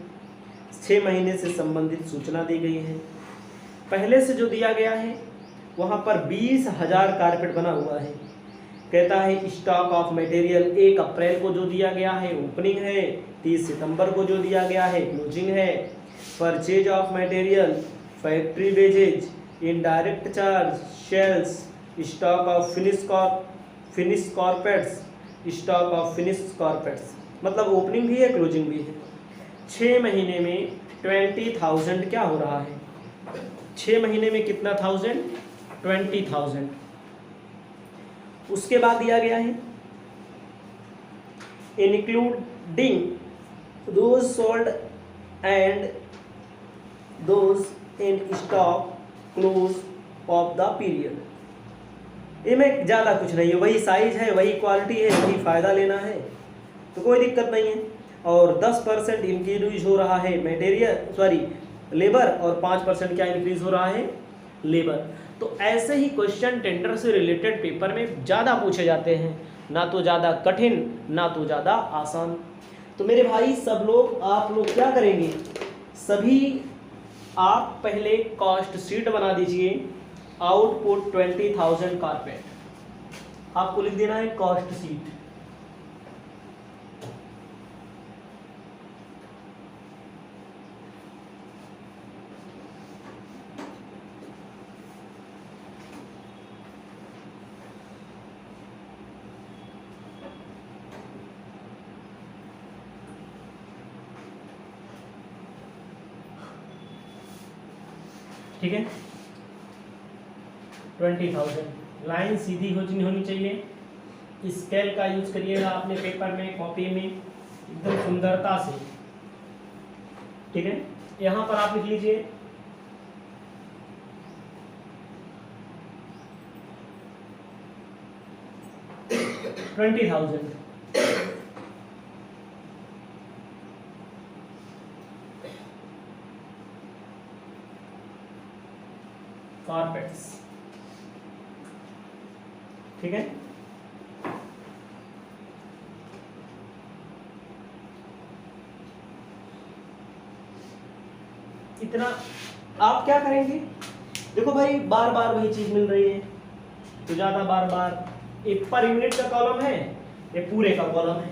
Speaker 1: 6 महीने से संबंधित सूचना दी गई है। पहले से जो दिया गया है वहाँ पर 20,000 कारपेट बना हुआ है। कहता है स्टॉक ऑफ मटेरियल 1 अप्रैल को जो दिया गया है ओपनिंग है, 30 सितंबर को जो दिया गया है क्लोजिंग है। Purchase of material, factory wages, indirect charge, sales, stock of finish carpets, stock of finish carpets, मतलब ओपनिंग भी है क्लोजिंग भी है। 6 महीने में 20,000 क्या हो रहा है, 6 महीने में कितना 20,000। उसके बाद दिया गया है including those sold and those in stock close of the period. इनमें ज़्यादा कुछ नहीं है, वही साइज है, वही क्वालिटी है, वही फ़ायदा लेना है, तो कोई दिक्कत नहीं है। और 10% इंक्रीज हो रहा है लेबर, और 5% क्या इंक्रीज हो रहा है, लेबर। तो ऐसे ही क्वेश्चन टेंडर से रिलेटेड पेपर में ज़्यादा पूछे जाते हैं, ना तो ज़्यादा कठिन ना तो ज़्यादा आसान। तो मेरे भाई सब लोग, आप लोग क्या करेंगे, सभी आप पहले कॉस्ट शीट बना दीजिए। आउटपुट 20,000 कारपेट, आपको लिख देना है कॉस्ट शीट। ठीक है, 20,000, लाइन सीधी होनी चाहिए। स्केल का यूज करिएगा अपने पेपर में, कॉपी में, एकदम सुंदरता से। ठीक है, यहाँ पर आप लिख लीजिए 20,000। कारपेट्स, ठीक है। इतना आप क्या करेंगे, देखो भाई बार बार वही चीज मिल रही है, तो ज्यादा बार बार एक पर यूनिट का कॉलम है, ये पूरे का कॉलम है।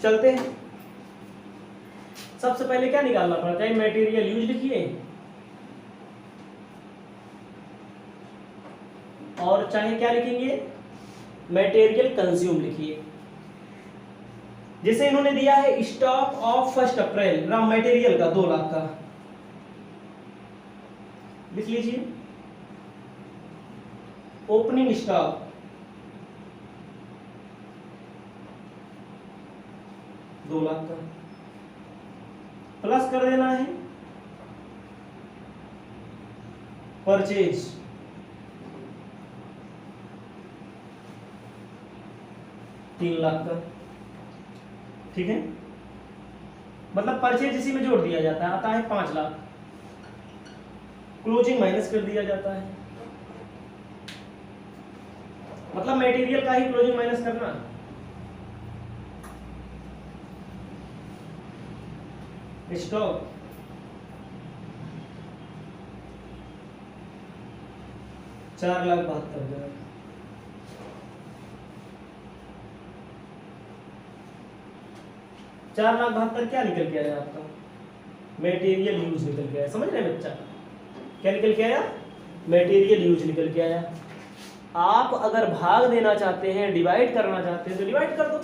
Speaker 1: चलते हैं, सबसे पहले क्या निकालना पड़ता है, मटेरियल यूज लिखिए, और चाहे क्या लिखेंगे, मटेरियल कंज्यूम लिखिए। जैसे इन्होंने दिया है stock of 1 April raw material का 2 लाख का, लिख लीजिए ओपनिंग स्टॉक 2 लाख का, प्लस कर देना है परचेज 3 लाख का। ठीक है, मतलब परचेज इसी में जोड़ दिया जाता है, आता है 5 लाख, क्लोजिंग माइनस कर दिया जाता है, मतलब मटेरियल का ही क्लोजिंग माइनस करना। स्टॉक 4,72,000, $4,72,000 क्या निकल के आया आपका, मटेरियल यूज निकल के आया। समझ रहे हैं बच्चा, क्या निकल के आया, मटेरियल यूज निकल के आया। आप अगर भाग देना चाहते हैं, डिवाइड करना चाहते हैं, तो डिवाइड कर दो,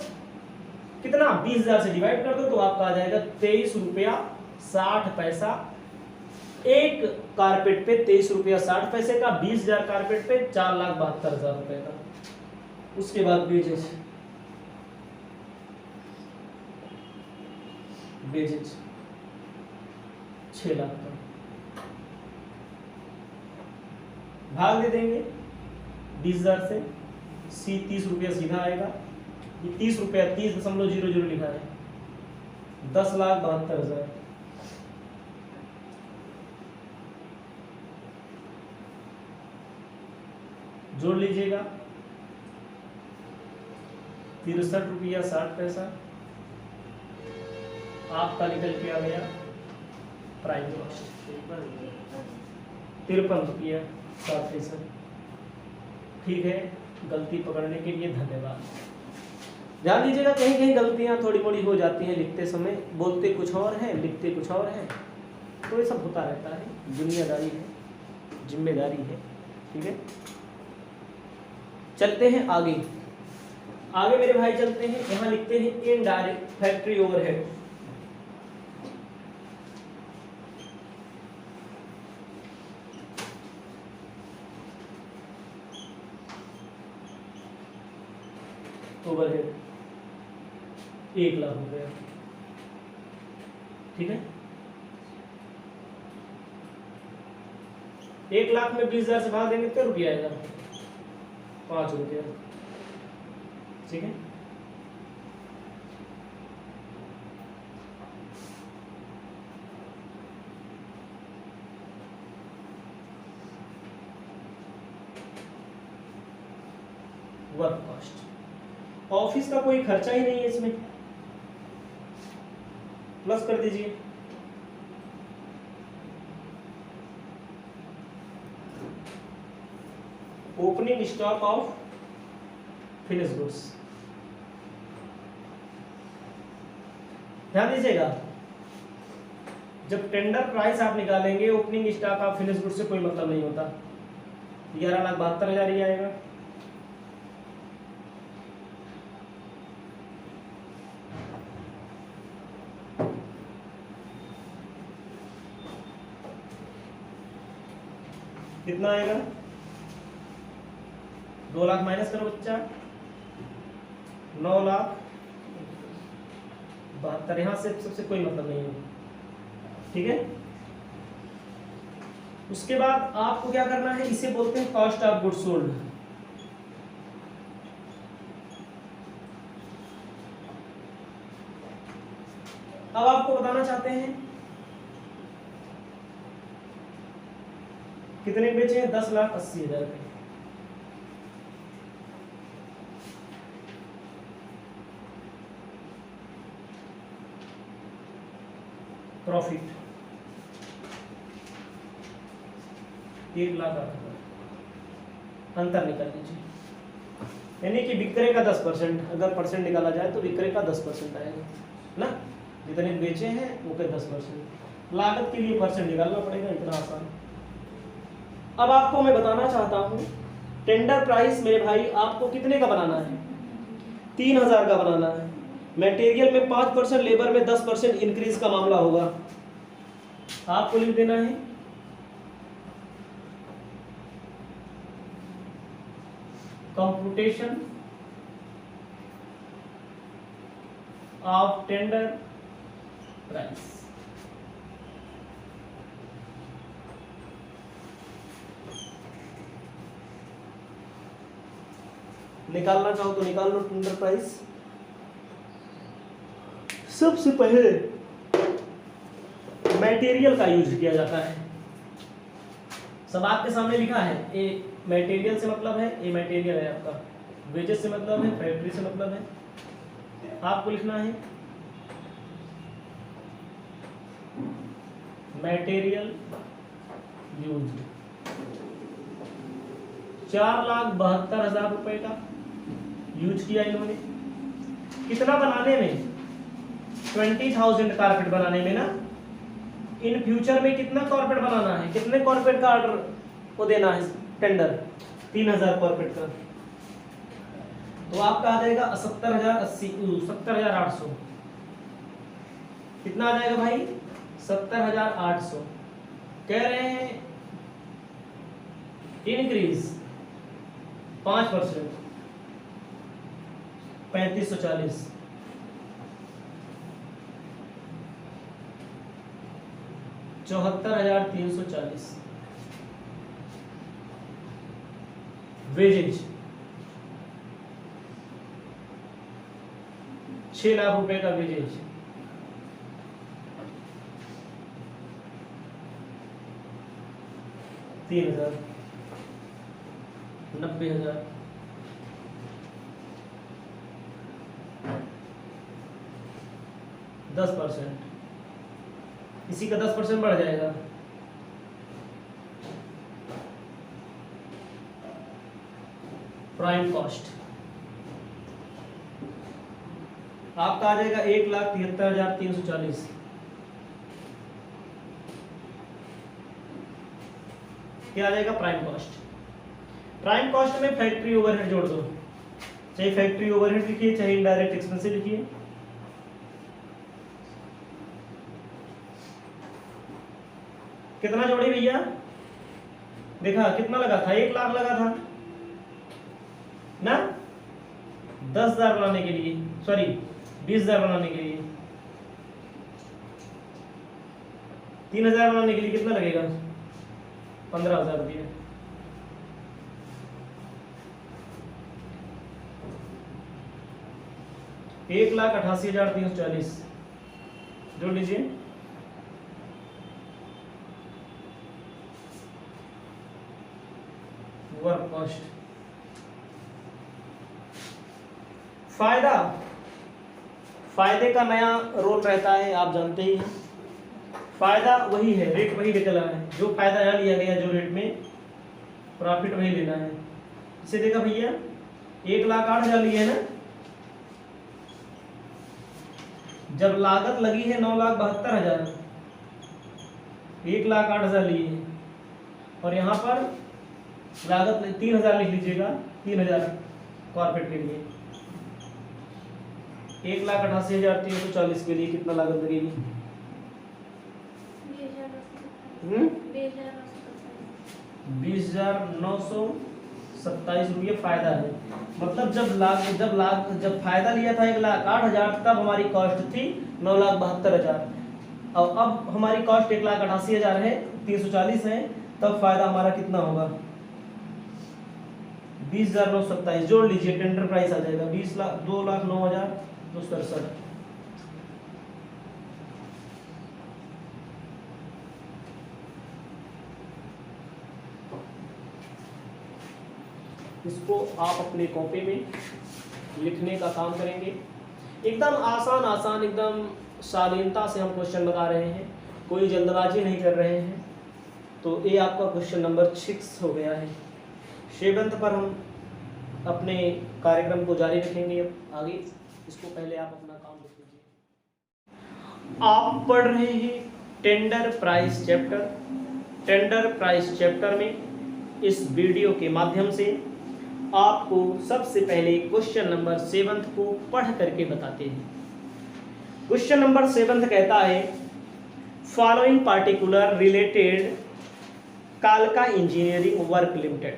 Speaker 1: कितना 20,000 से डिवाइड कर दो, तो आपका आ जाएगा 23 रुपया 60 पैसा। एक कारपेट पे 23 रुपया 60 पैसे का, 20,000 कारपेट पे 4,72,000 रुपए का। उसके बाद वेजेज 6 लाख का, भाग दे देंगे 20,000 से, 30 रुपया सीधा आएगा, ये 30 रुपया 30.00 लिखा है, 10,72,000। जोड़ लीजिएगा 63 रुपया 60 पैसा, आपका निकल के आ गया प्राइम कॉस्ट 53 रुपया 60 पैसा। ठीक है, गलती पकड़ने के लिए धन्यवाद। ध्यान दीजिएगा, कहीं कहीं गलतियां थोड़ी मोड़ी हो जाती हैं लिखते समय, बोलते कुछ और है, लिखते कुछ और है, तो ये सब होता रहता है, दुनियादारी है, जिम्मेदारी है। ठीक है, चलते हैं आगे। आगे मेरे भाई चलते हैं, यहाँ लिखते हैं इनडायरेक्ट फैक्ट्री ओवरहेड। ओवरहेड 1,00,000 हो गया। ठीक है, 1,00,000 में 20,000 से भाग देंगे कितना रुपया आएगा? 5 रुपया। ठीक है, वर्क कॉस्ट। ऑफिस का कोई खर्चा ही नहीं है इसमें, प्लस कर दीजिए। Opening stock of finish goods, ध्यान दीजिएगा, जब टेंडर प्राइस आप निकालेंगे opening stock of finish goods से कोई मतलब नहीं होता। 11,72,000 ही आएगा। कितना आएगा? 2,00,000 माइनस करो बच्चा, 9,72,000। यहाँ से सबसे कोई मतलब नहीं है। ठीक है, उसके बाद आपको क्या करना है, इसे बोलते हैं कॉस्ट ऑफ गुड्स सोल्ड। अब आपको बताना चाहते हैं कितने बेचे हैं? 10,80,000 रुपये। प्रॉफिट 1,08,000। अंतर निकाल लीजिए, यानी कि विक्रय का 10%, अगर परसेंट निकाला जाए तो विक्रय का 10% आएगा ना, जितने बेचे हैं वो के 10%। लागत के लिए परसेंट निकालना पड़ेगा, इतना आसान। अब आपको मैं बताना चाहता हूं, टेंडर प्राइस मेरे भाई आपको कितने का बनाना है? 3,000 का बनाना है। मटेरियल में 5%, लेबर में 10% इंक्रीज का मामला होगा। आपको लिख देना है कंप्यूटेशन ऑफ टेंडर प्राइस। निकालना चाहो तो निकाल लो टेंडर प्राइस। सबसे पहले मटेरियल का यूज किया जाता है, सब आपके सामने लिखा है। ए मटेरियल से मतलब है, ए मटेरियल है आपका, वेजेस से मतलब है, फैक्ट्री से मतलब है। आपको लिखना है मटेरियल यूज। 4,72,000 रुपए का यूज किया इन्होंने। कितना बनाने में? 20,000 कारपेट बनाने में ना। इन फ्यूचर में कितना कारपेट बनाना है? कितने कारपेट का ऑर्डर को देना है टेंडर? 3,000 कारपेट का। तो आपका आ जाएगा 70,800। कितना आ जाएगा भाई? 70,800। कह रहे हैं इंक्रीज 5%, 3,540। ₹74,340। वेजेज 6 लाख रुपए का वेजेज। ₹3,000, 90,000। %10, इसी का 10% बढ़ जाएगा। प्राइम कॉस्ट आपका आ जाएगा 1,73,340। क्या आ जाएगा? Prime cost. प्राइम कॉस्ट में फैक्ट्री ओवरहेड जोड़ दो, चाहे फैक्ट्री ओवरहेड लिखिए चाहे इनडायरेक्ट एक्सपेंसेस लिखिए। कितना जोड़े भैया? देखा कितना लगा था? 1,00,000 लगा था ना। 10,000 बनाने के लिए, सॉरी 20,000 बनाने के लिए, 3,000 बनाने के लिए कितना लगेगा? 15,000 रुपये। एक 1,88,340 जोड़ लीजिए। Work cost. फायदा, फायदे का नया रोल रहता है, आप जानते ही हैं। फायदा वही है, रेट वही लेकर आना है, जो फायदा यहाँ लिया गया, जो रेट में प्रॉफिट वही लेना है। इसे देखा भैया, 1,08,000 लिए है ना, जब लागत लगी है 9,72,000, 1,08,000 लिए है, और यहाँ पर लागत 3,000 लिख लीजिएगा, 3,000 कॉर्पोरेट के लिए। 1,88,340 के लिए कितना लागत लगेगी? 20,927 रुपये फायदा है। मतलब जब फायदा लिया था 1,08,000, तब हमारी कॉस्ट थी 9,72,000, और अब हमारी कॉस्ट 1,88,000 है, 340 है, तब फायदा हमारा कितना होगा? 20,927 जोड़ लीजिए, टेंडर प्राइस आ जाएगा 2,09,267। इसको आप अपने कॉपी में लिखने का काम करेंगे। एकदम आसान एकदम शालीनता से हम क्वेश्चन बता रहे हैं, कोई जल्दबाजी नहीं कर रहे हैं। तो ये आपका क्वेश्चन नंबर 6 हो गया है। 7th पर हम अपने कार्यक्रम को जारी रखेंगे अब आगे। इसको पहले आप अपना काम लिख लीजिए। आप पढ़ रहे हैं tender price chapter. Tender price chapter में इस वीडियो के माध्यम से आपको सबसे पहले क्वेश्चन नंबर 7th को पढ़ करके बताते हैं। क्वेश्चन नंबर 7th कहता है, फॉलोइंग पार्टिकुलर रिलेटेड कालका इंजीनियरिंग वर्क लिमिटेड।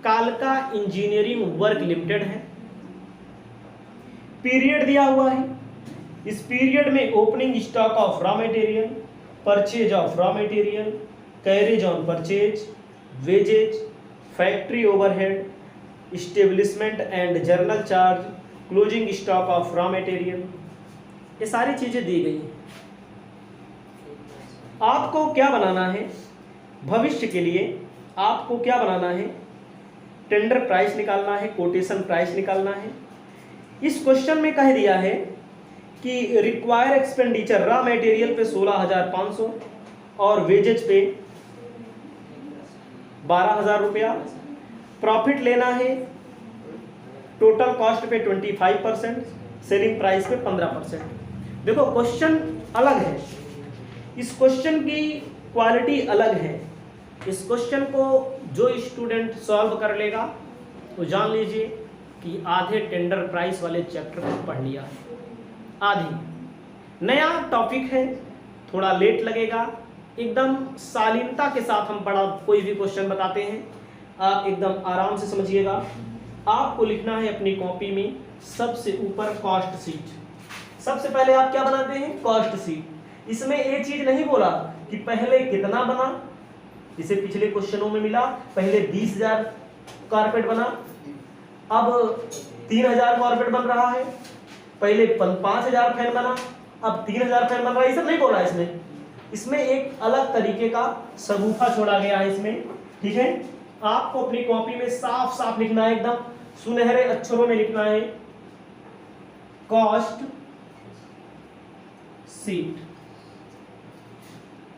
Speaker 1: कालका इंजीनियरिंग वर्क लिमिटेड है, पीरियड दिया हुआ है। इस पीरियड में opening stock of raw material, purchase of raw material, carriage on purchase, wages, factory overhead, establishment and general charge, closing stock of raw material, ये सारी चीजें दी गई हैं। आपको क्या बनाना है भविष्य के लिए? आपको क्या बनाना है? टेंडर प्राइस निकालना है, कोटेशन प्राइस निकालना है। इस क्वेश्चन में कह दिया है कि रिक्वायर एक्सपेंडिचर रॉ मटेरियल पे 16,500 और वेजेज पे 12,000 रुपया, प्रॉफिट लेना है टोटल कॉस्ट पे 25%, सेलिंग प्राइस पे 15%। देखो क्वेश्चन अलग है, इस क्वेश्चन की क्वालिटी अलग है। इस क्वेश्चन को जो स्टूडेंट सॉल्व कर लेगा तो जान लीजिए कि आधे टेंडर प्राइस वाले चैप्टर को पढ़ लिया है। आधी नया टॉपिक है, थोड़ा लेट लगेगा। एकदम शालीनता के साथ हम बड़ा कोई भी क्वेश्चन बताते हैं, आप एकदम आराम से समझिएगा। आपको लिखना है अपनी कॉपी में सबसे ऊपर कॉस्ट शीट। सबसे पहले आप क्या बनाते हैं? Cost sheet. इसमें एक चीज नहीं बोला कि पहले कितना बना, जिसे पिछले क्वेश्चनों में मिला, पहले 20,000 कारपेट बना, अब 3,000 कारपेट बन रहा है, पहले 5,000 फैन बना, अब 3,000 फैन बन रहा है। ये सब नहीं बोला इसमें। इसमें एक अलग तरीके का शगुफा छोड़ा गया है इसमें, ठीक है। आपको अपनी कॉपी में साफ साफ लिखना है, एकदम सुनहरे अक्षरों में लिखना है कॉस्ट शीट।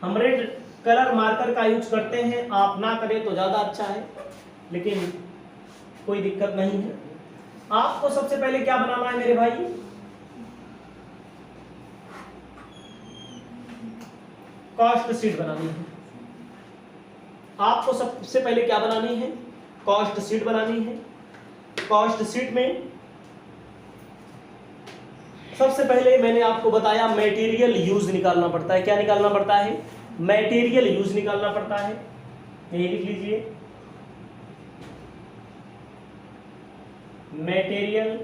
Speaker 1: हम रेड कलर मार्कर का यूज करते हैं, आप ना करें तो ज्यादा अच्छा है, लेकिन कोई दिक्कत नहीं है। आपको सबसे पहले क्या बनाना है मेरे भाई? कॉस्ट शीट बनानी है। आपको सबसे पहले क्या बनानी है? कॉस्ट शीट बनानी है। कॉस्ट शीट में सबसे पहले मैंने आपको बताया मटेरियल यूज निकालना पड़ता है। क्या निकालना पड़ता है? मटेरियल यूज निकालना पड़ता है। यही लिख लीजिए, मटेरियल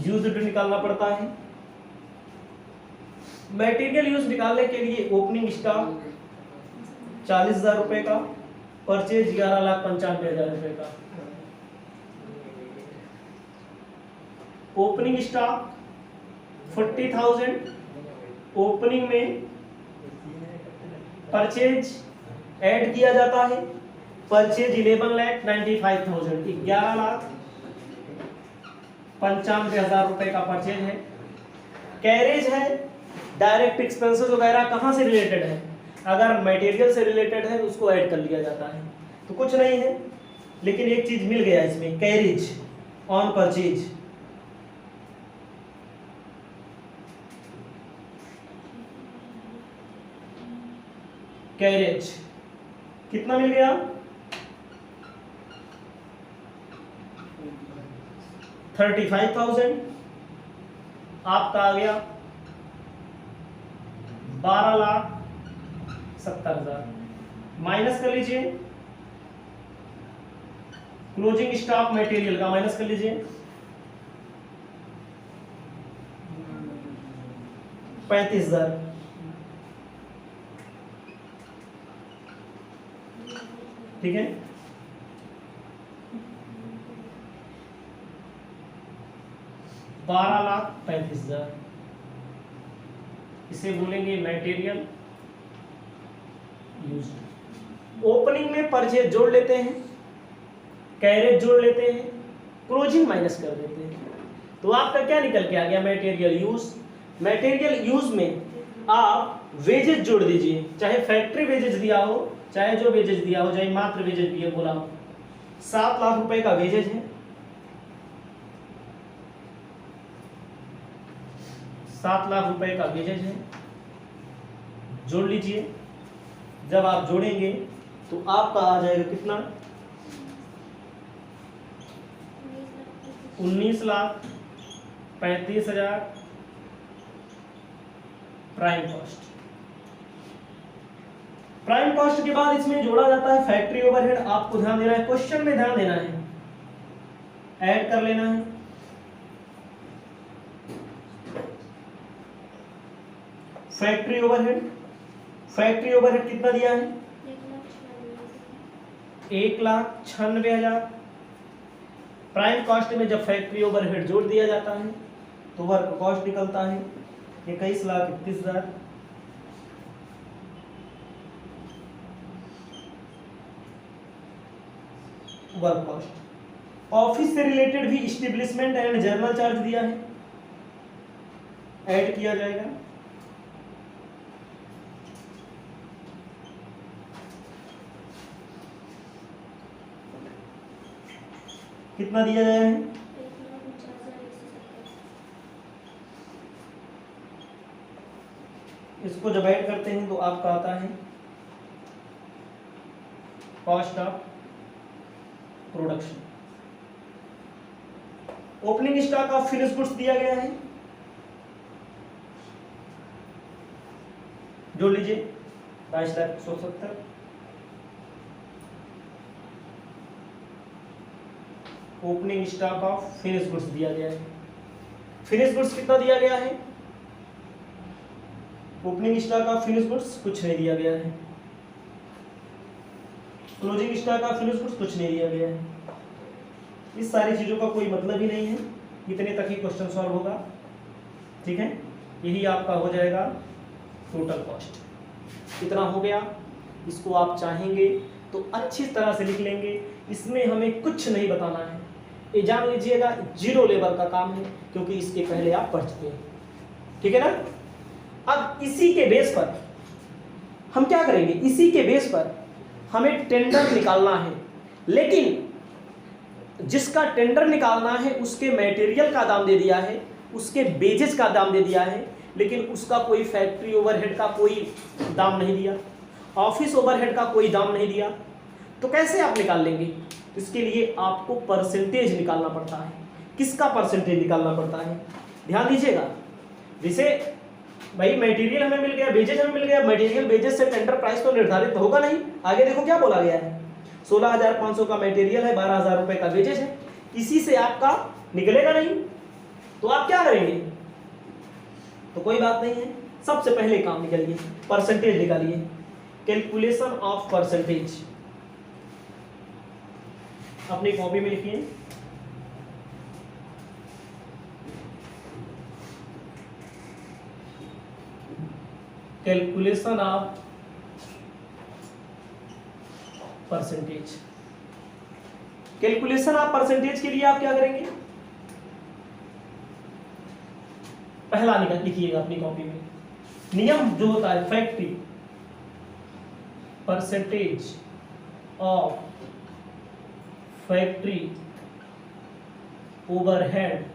Speaker 1: यूज्ड निकालना पड़ता है। मटेरियल यूज निकालने के लिए ओपनिंग स्टॉक 40,000 रुपए का, परचेज 11,95,000 रुपए का। ओपनिंग स्टॉक 40,000, ओपनिंग में परचेज ऐड किया जाता है, परचेज 11,95,000, 11,95,000 रुपए का परचेज है। कैरेज है, डायरेक्ट एक्सपेंसेस वगैरह कहाँ से रिलेटेड है, अगर मटेरियल से रिलेटेड है उसको ऐड कर लिया जाता है, तो कुछ नहीं है, लेकिन एक चीज मिल गया इसमें, कैरेज ऑन परचेज। कैरेज कितना मिल गया, 35,000, आपका आ गया 12,70,000। माइनस कर लीजिए क्लोजिंग स्टॉक मटेरियल का, माइनस कर लीजिए 35,000। ठीक है, $12,35,000, इसे बोलेंगे मटेरियल यूज्ड। ओपनिंग में परचेज जोड़ लेते हैं, कैरेज जोड़ लेते हैं, क्लोजिंग माइनस कर देते हैं, तो आपका क्या निकल के आ गया, मटेरियल यूज। मटेरियल यूज में आप वेजेज जोड़ दीजिए, चाहे फैक्ट्री वेजेज दिया हो, चाहे जो वेजेज दिया हो, चाहे मात्र वेजेज दिया बोला हो। 7 लाख रुपए का वेजेज है, 7 लाख रुपए का वेजेज है, जोड़ लीजिए। जब आप जोड़ेंगे तो आपका आ जाएगा कितना, 19,35,000 प्राइम कॉस्ट। प्राइम कॉस्ट के बाद इसमें जोड़ा जाता है फैक्ट्री ओवरहेड। आपको ध्यान देना है, क्वेश्चन में ध्यान देना है, ऐड कर लेना है। फैक्ट्री ओवरहेड, फैक्ट्री ओवरहेड कितना दिया है, 1,96,000। प्राइम कॉस्ट में जब फैक्ट्री ओवरहेड जोड़ दिया जाता है तो वर्क कॉस्ट निकलता है 21,31,000। Work cost. ऑफिस से रिलेटेड भी इस्टेब्लिशमेंट एंड जर्नल चार्ज दिया है, ऐड किया जाएगा। कितना दिया गया है, 1,49,000। इसको जब ऐड करते हैं तो आपका आता है cost of production. Opening stock of finish goods दिया गया है, जोड़ लीजिए 22,170। Opening stock of finish goods दिया गया है। फिनिश गुड्स कितना दिया गया है, opening stock of finish goods कुछ नहीं दिया गया है। Closing stock of finish goods कुछ नहीं दिया गया है। इस सारी चीजों का कोई मतलब ही नहीं है, इतने तक ही क्वेश्चन सॉल्व होगा। ठीक है, यही आपका हो जाएगा टोटल कॉस्ट। इतना हो गया, इसको आप चाहेंगे तो अच्छी तरह से लिख लेंगे, इसमें हमें कुछ नहीं बताना है। ये जान लीजिएगा 0 लेवल का काम है, क्योंकि इसके पहले आप पढ़ चुके हैं। ठीक है ना। अब इसी के बेस पर हम क्या करेंगे, इसी के बेस पर हमें टेंडर निकालना है, लेकिन जिसका टेंडर निकालना है उसके मटेरियल का दाम दे दिया है, उसके बेजेस का दाम दे दिया है, लेकिन उसका कोई फैक्ट्री ओवरहेड का कोई दाम नहीं दिया, ऑफिस ओवरहेड का कोई दाम नहीं दिया, तो कैसे आप निकाल लेंगे। इसके लिए आपको परसेंटेज निकालना पड़ता है। किसका परसेंटेज निकालना पड़ता है, ध्यान दीजिएगा। जैसे भाई मटेरियल हमें मिल गया, बेजेस हमें मिल गया, मटेरियल बेजेस से टेंडर प्राइस तो निर्धारित होगा नहीं। आगे देखो क्या बोला गया है, 16,500 का मटेरियल है, 12,000 रुपए का वेजेज है, इसी से आपका निकलेगा नहीं, तो आप क्या करेंगे? तो कोई बात नहीं है, सबसे पहले काम निकालिए, परसेंटेज निकालिए, कैलकुलेशन ऑफ परसेंटेज अपनी कॉपी में लिखिए। Calculation of percentage, calculation of percentage के लिए आप क्या करेंगे? पहला निकाल लिखिएगा अपनी कॉपी में, नियम जो होता है factory percentage of factory overhead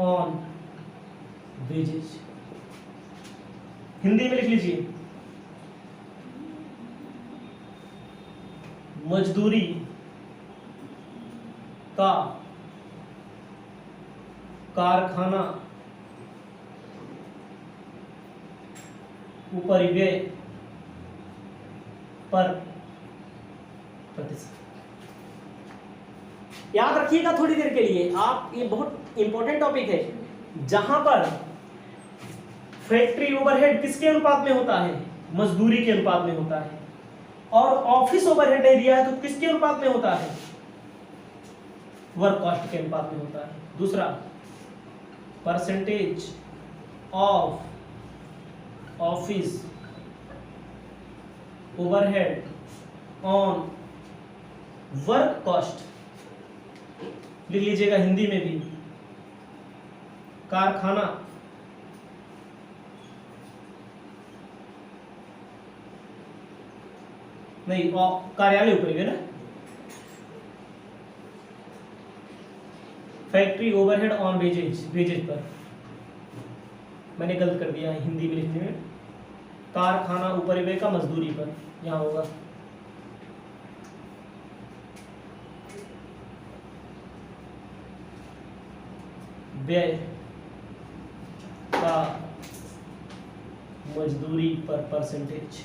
Speaker 1: on wages, Hindi में लिख लीजिए, मजदूरी का कारखाना उपरिव्यय पर प्रतिशत। याद रखिएगा थोड़ी देर के लिए आप, ये बहुत इंपॉर्टेंट टॉपिक है, जहां पर फैक्ट्री ओवरहेड किसके अनुपात में होता है? मजदूरी के अनुपात में होता है, और ऑफिस ओवरहेड नहीं दिया है तो किसके अनुपात में होता है? वर्क कॉस्ट के अनुपात में होता है। दूसरा, percentage of office overhead on work cost, लिख लीजिएगा हिंदी में भी, कारखाना नहीं, कार्यालय उपरिव्यय ना, factory overhead on wages, wages पर मैंने गलत कर दिया है हिंदी में लिखने में, कारखाना उपरिव्यय का मजदूरी पर, यहां होगा व्यय का मजदूरी पर परसेंटेज।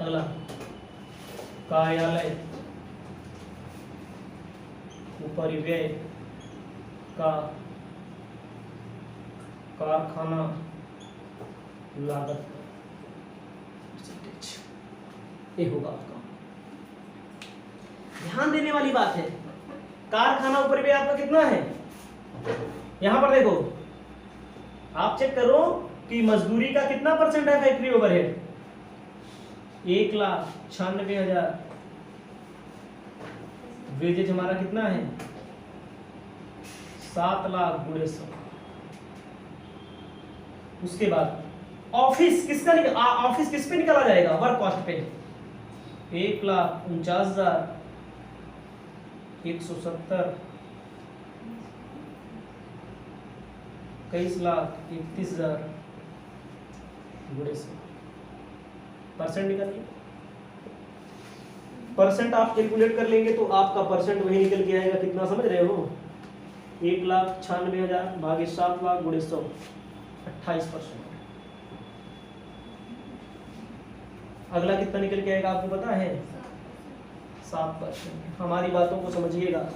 Speaker 1: अगला, कार्यालय उपरिव्यय का कारखाना लागत परसेंटेज, ये होगा आपका। ध्यान देने वाली बात है, कारखाना उपरिव्यय आपका कितना है? यहां पर देखो, आप चेक करो कि मजदूरी का कितना परसेंट है फैक्ट्री ओवरहेड, 1,96,000, वेजेज हमारा कितना है? 7,00,000। उसके बाद ऑफिस किसका ऑफिस किस पे निकाला जाएगा? वर्क कॉस्ट पे, 1,49,170, 23,31,000 परसेंट निकालिए। परसेंट आप कैलकुलेट कर लेंगे तो आपका परसेंट वही निकल के आएगा, कितना समझ रहे हो? 1,96,000 भागे 7,00,000 गुणे 100, 28%। अगला कितना निकल के आएगा आपको पता है? 7%। हमारी बातों को समझिएगा,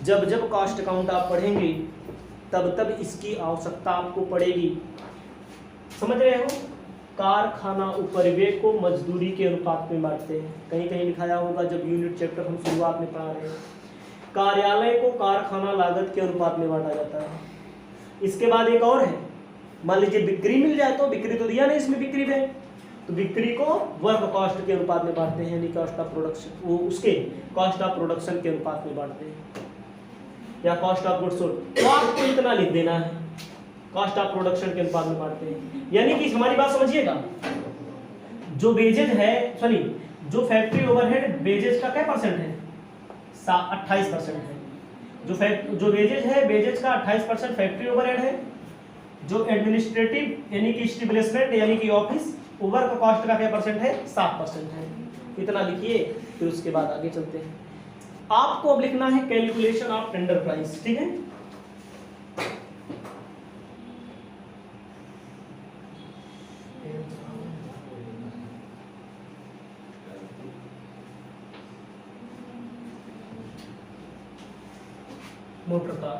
Speaker 1: जब जब कॉस्ट अकाउंट आप पढ़ेंगे तब तब इसकी आवश्यकता आपको पड़ेगी, समझ रहे हो? कारखाना उपरिव्यय को मजदूरी के अनुपात में बांटते हैं, कहीं कहीं लिखाया होगा जब यूनिट चैप्टर हम शुरुआत में पढ़ा रहे हैं। कार्यालय को कारखाना लागत के अनुपात में बांटा जाता है। इसके बाद एक और है, मान लीजिए बिक्री मिल जाए तो, बिक्री तो दिया नहीं इसमें बिक्री में, तो बिक्री को वर्क कॉस्ट के अनुपात में बांटते हैं, यानी कॉस्ट ऑफ प्रोडक्शन, वो उसके कॉस्ट ऑफ प्रोडक्शन के अनुपात में बांटते हैं, या कॉस्ट ऑफ गुड्स सोल्ड, तो आपको इतना लिख देना है, कॉस्ट ऑफ प्रोडक्शन के अनुपात में बांटते हैं। यानी कि हमारी बात समझिएगा, जो वेजेज है, सॉरी जो फैक्ट्री ओवरहेड वेजेज का क्या परसेंट है? 28% है। जो वेजेज है, वेजेज का 28% फैक्ट्री ओवरहेड है। जो एडमिनिस्ट्रेटिव यानी कि एस्टेब्लिशमेंट यानी कि ऑफिस वर्क कॉस्ट का क्या परसेंट है? 7% है। इतना लिखिए, फिर उसके बाद आगे चलते हैं। आपको अब लिखना है कैलकुलेशन ऑफ टेंडर प्राइस, ठीक है? मोटर का।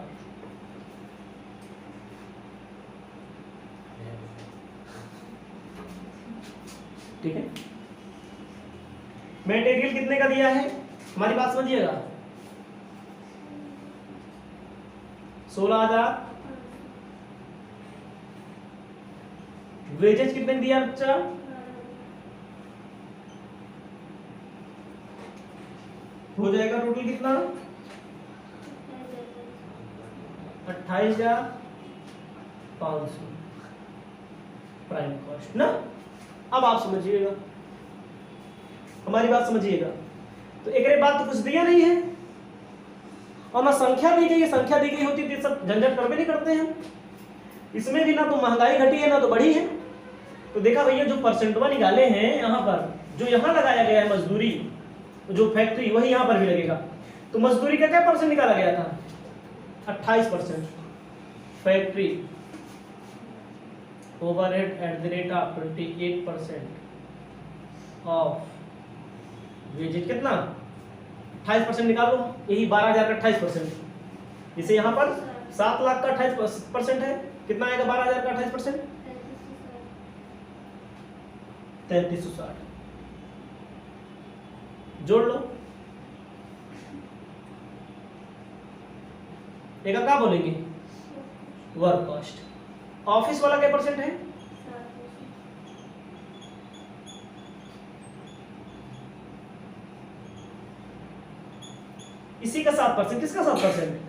Speaker 1: ठीक है, मटेरियल कितने का दिया है, हमारी बात समझिएगा, 16,000। वेजेस कितने दिया बच्चा, हो जाएगा टोटल कितना, 28,500 प्राइम कॉस्ट ना। अब आप समझिएगा, हमारी बात समझिएगा। तो एक बात तो कुछ दिया नहीं है और ना संख्या दी गई है, संख्या दी गई होती तो सब झंझट करवे नहीं करते हैं। इसमें भी ना तो महंगाई घटी है ना तो बढ़ी है। तो देखा भैया, जो परसेंटवा निकाले हैं यहाँ पर, जो यहाँ लगाया गया है मजदूरी, जो फैक्ट्री, वही यहाँ पर भी लगेगा। तो मजदूरी का क्या परसेंट निकाला गया था, 28%। Factory overhead at the rate of 28% of wages, कितना 28% निकालो, यही 12,000 का 28%। इसे यहाँ पर 7 लाख का 28% है, कितना आएगा 12,000 का 28%, 3360। जोड़ लो, एक क्या बोलेंगे, वर्क कॉस्ट। ऑफिस वाला क्या परसेंट है, इसी का 7%, किसका 7%,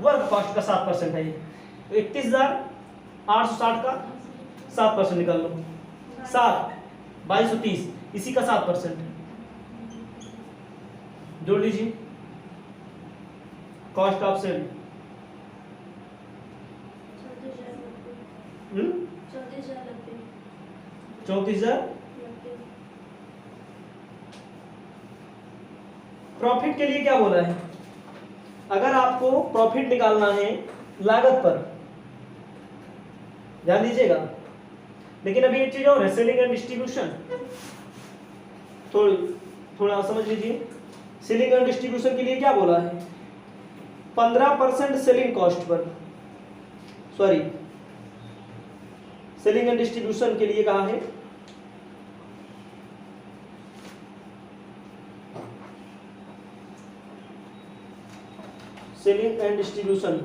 Speaker 1: वर्क कॉस्ट का 7% है ये। तो 31,860 का 7% निकाल लो, 7 2230, इसी का 7%। जोड़ लीजिए, कॉस्ट ऑफ सेल 34,000। प्रॉफिट के लिए क्या बोला है, अगर आपको प्रॉफिट निकालना है लागत पर, ध्यान दीजिएगा। लेकिन अभी एक चीज और है, सेलिंग एंड डिस्ट्रीब्यूशन, थोड़ा समझ लीजिए। सेलिंग एंड डिस्ट्रीब्यूशन के लिए क्या बोला है, 15% selling cost per, sorry, selling and distribution के लिए कहा है सेलिंग एंड डिस्ट्रीब्यूशन,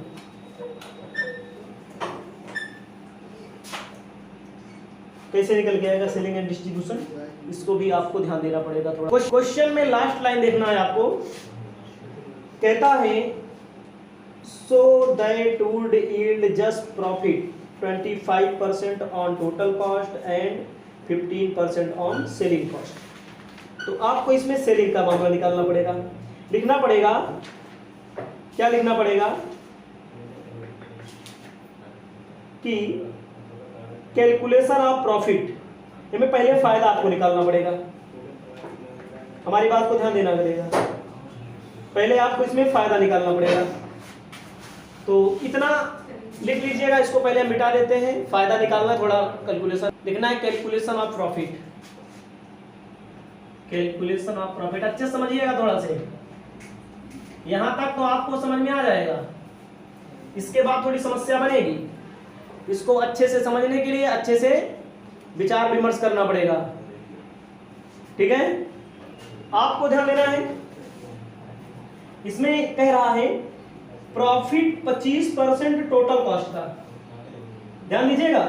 Speaker 1: कैसे निकल के आएगा सेलिंग एंड डिस्ट्रीब्यूशन, इसको भी आपको ध्यान देना पड़ेगा थोड़ा। क्वेश्चन में लास्ट लाइन देखना है आपको, कहता है so that would yield just profit 25% on total cost and 15% on selling cost. तो आपको इसमें सेलिंग का मामला निकालना पड़ेगा, लिखना पड़ेगा, क्या लिखना पड़ेगा कि कैलकुलेशन ऑफ प्रॉफिट, इसमें पहले फायदा आपको निकालना पड़ेगा, हमारी बात को ध्यान देना पड़ेगा, पहले आपको इसमें फायदा निकालना पड़ेगा। तो इतना लिख लीजिएगा, इसको पहले हम मिटा देते हैं, फायदा निकालना, थोड़ा कैलकुलेशन लिखना है, calculation of profit, calculation of profit अच्छे समझिएगा थोड़ा से, यहां तक तो आपको समझ में आ जाएगा। इसके बाद थोड़ी समस्या बनेगी, इसको अच्छे से समझने के लिए अच्छे से विचार विमर्श करना पड़ेगा, ठीक है। आपको ध्यान देना है, इसमें कह रहा है प्रॉफिट 25% टोटल कॉस्ट का, ध्यान दीजिएगा,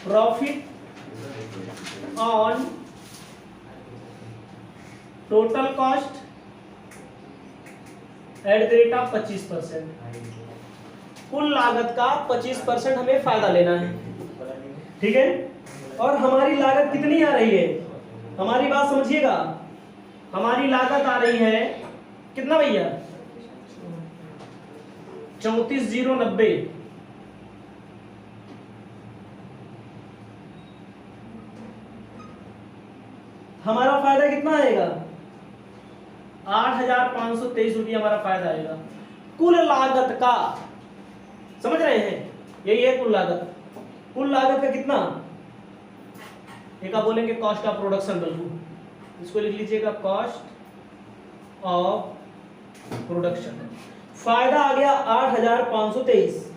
Speaker 1: profit on total cost at the rate of 25%, कुल लागत का 25% हमें फायदा लेना है, ठीक है। और हमारी लागत कितनी आ रही है, हमारी बात समझिएगा, हमारी लागत आ रही है कितना भैया, 34,090। हमारा फायदा कितना आएगा, 8,523 रुपया हमारा फायदा आएगा कुल लागत का, समझ रहे हैं, यही है कुल लागत। कुल लागत का कितना, एक आप बोलेंगे कॉस्ट ऑफ प्रोडक्शन वैल्यू, इसको लिख लीजिएगा कॉस्ट ऑफ प्रोडक्शन। फायदा आ गया 8,523,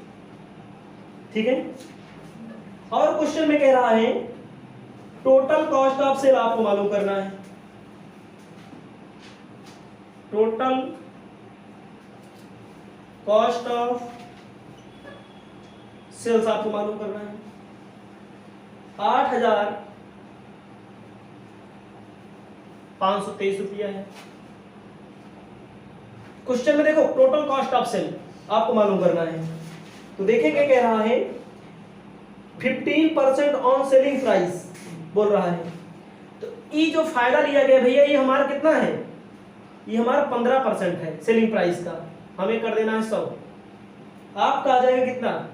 Speaker 1: ठीक है। और क्वेश्चन में कह रहा है टोटल कॉस्ट ऑफ सेल आपको मालूम करना है, टोटल कॉस्ट ऑफ सेल्स आपको मालूम करना है। 8,523 रुपया है। क्वेश्चन में देखो टोटल कॉस्ट ऑफ सेल आपको मालूम करना है, तो देखेंगे कह रहा है 15% ऑन सेलिंग प्राइस बोल रहा है। तो ये जो फायदा लिया गया भैया ये हमारा कितना है, ये हमारा 15% है सेलिंग प्राइस का, हमें कर देना है 100। आपका आ जाएगा कितना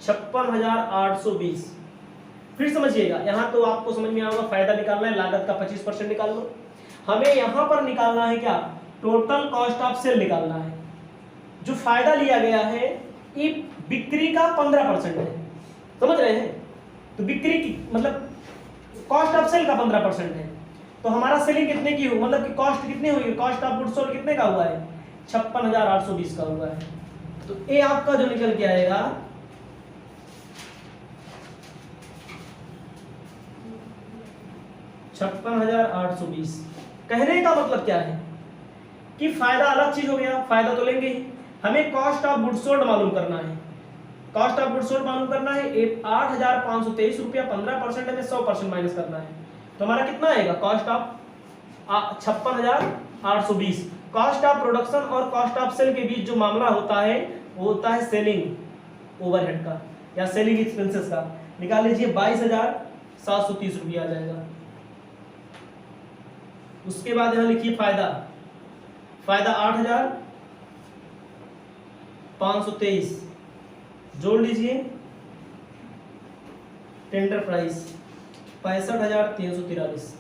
Speaker 1: 56,820। फिर समझिएगा, यहां तो आपको समझ में आएगा फायदा निकालना है, लागत का 25% निकाल लो। हमें यहां पर निकालना है क्या, टोटल कॉस्ट ऑफ सेल निकालना है। जो फायदा लिया गया है ये बिक्री का 15% है, समझ रहे हैं। तो बिक्री की मतलब कॉस्ट ऑफ सेल का 15% है, तो हमारा सेलिंग कितने की हो, मतलब कि कॉस्ट कितनी हुई, कॉस्ट ऑफ गुड्स सोल्ड कितने का हुआ है 56,820 का हुआ है। तो ये आपका जो निकल के आएगा 56,820। कहने का मतलब क्या है कि फायदा अलग चीज हो गया, फायदा तो लेंगे ही, हमें कॉस्ट ऑफ गुड्स सोल्ड मालूम करना है। कॉस्ट ऑफ गुड्स सोल्ड मालूम करना है 8,523 रुपया, 15% में 100% माइनस करना है, तो हमारा कितना आएगा cost of 56,820। Cost of production और कॉस्ट ऑफ सेल के बीच जो मामला होता है वो होता है सेलिंग ओवरहेड का या सेलिंग एक्सपेंसेस का। निकाल लीजिए 22,730 रुपया आ जाएगा। उसके बाद यहां लिखिए फायदा, फायदा 8,523 जोड़ लीजिए, टेंडर प्राइस 65,343,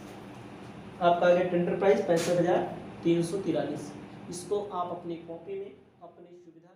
Speaker 1: आपका आ गया टेंडर प्राइस 65,343। इसको आप अपनी कॉपी में अपनी सुविधा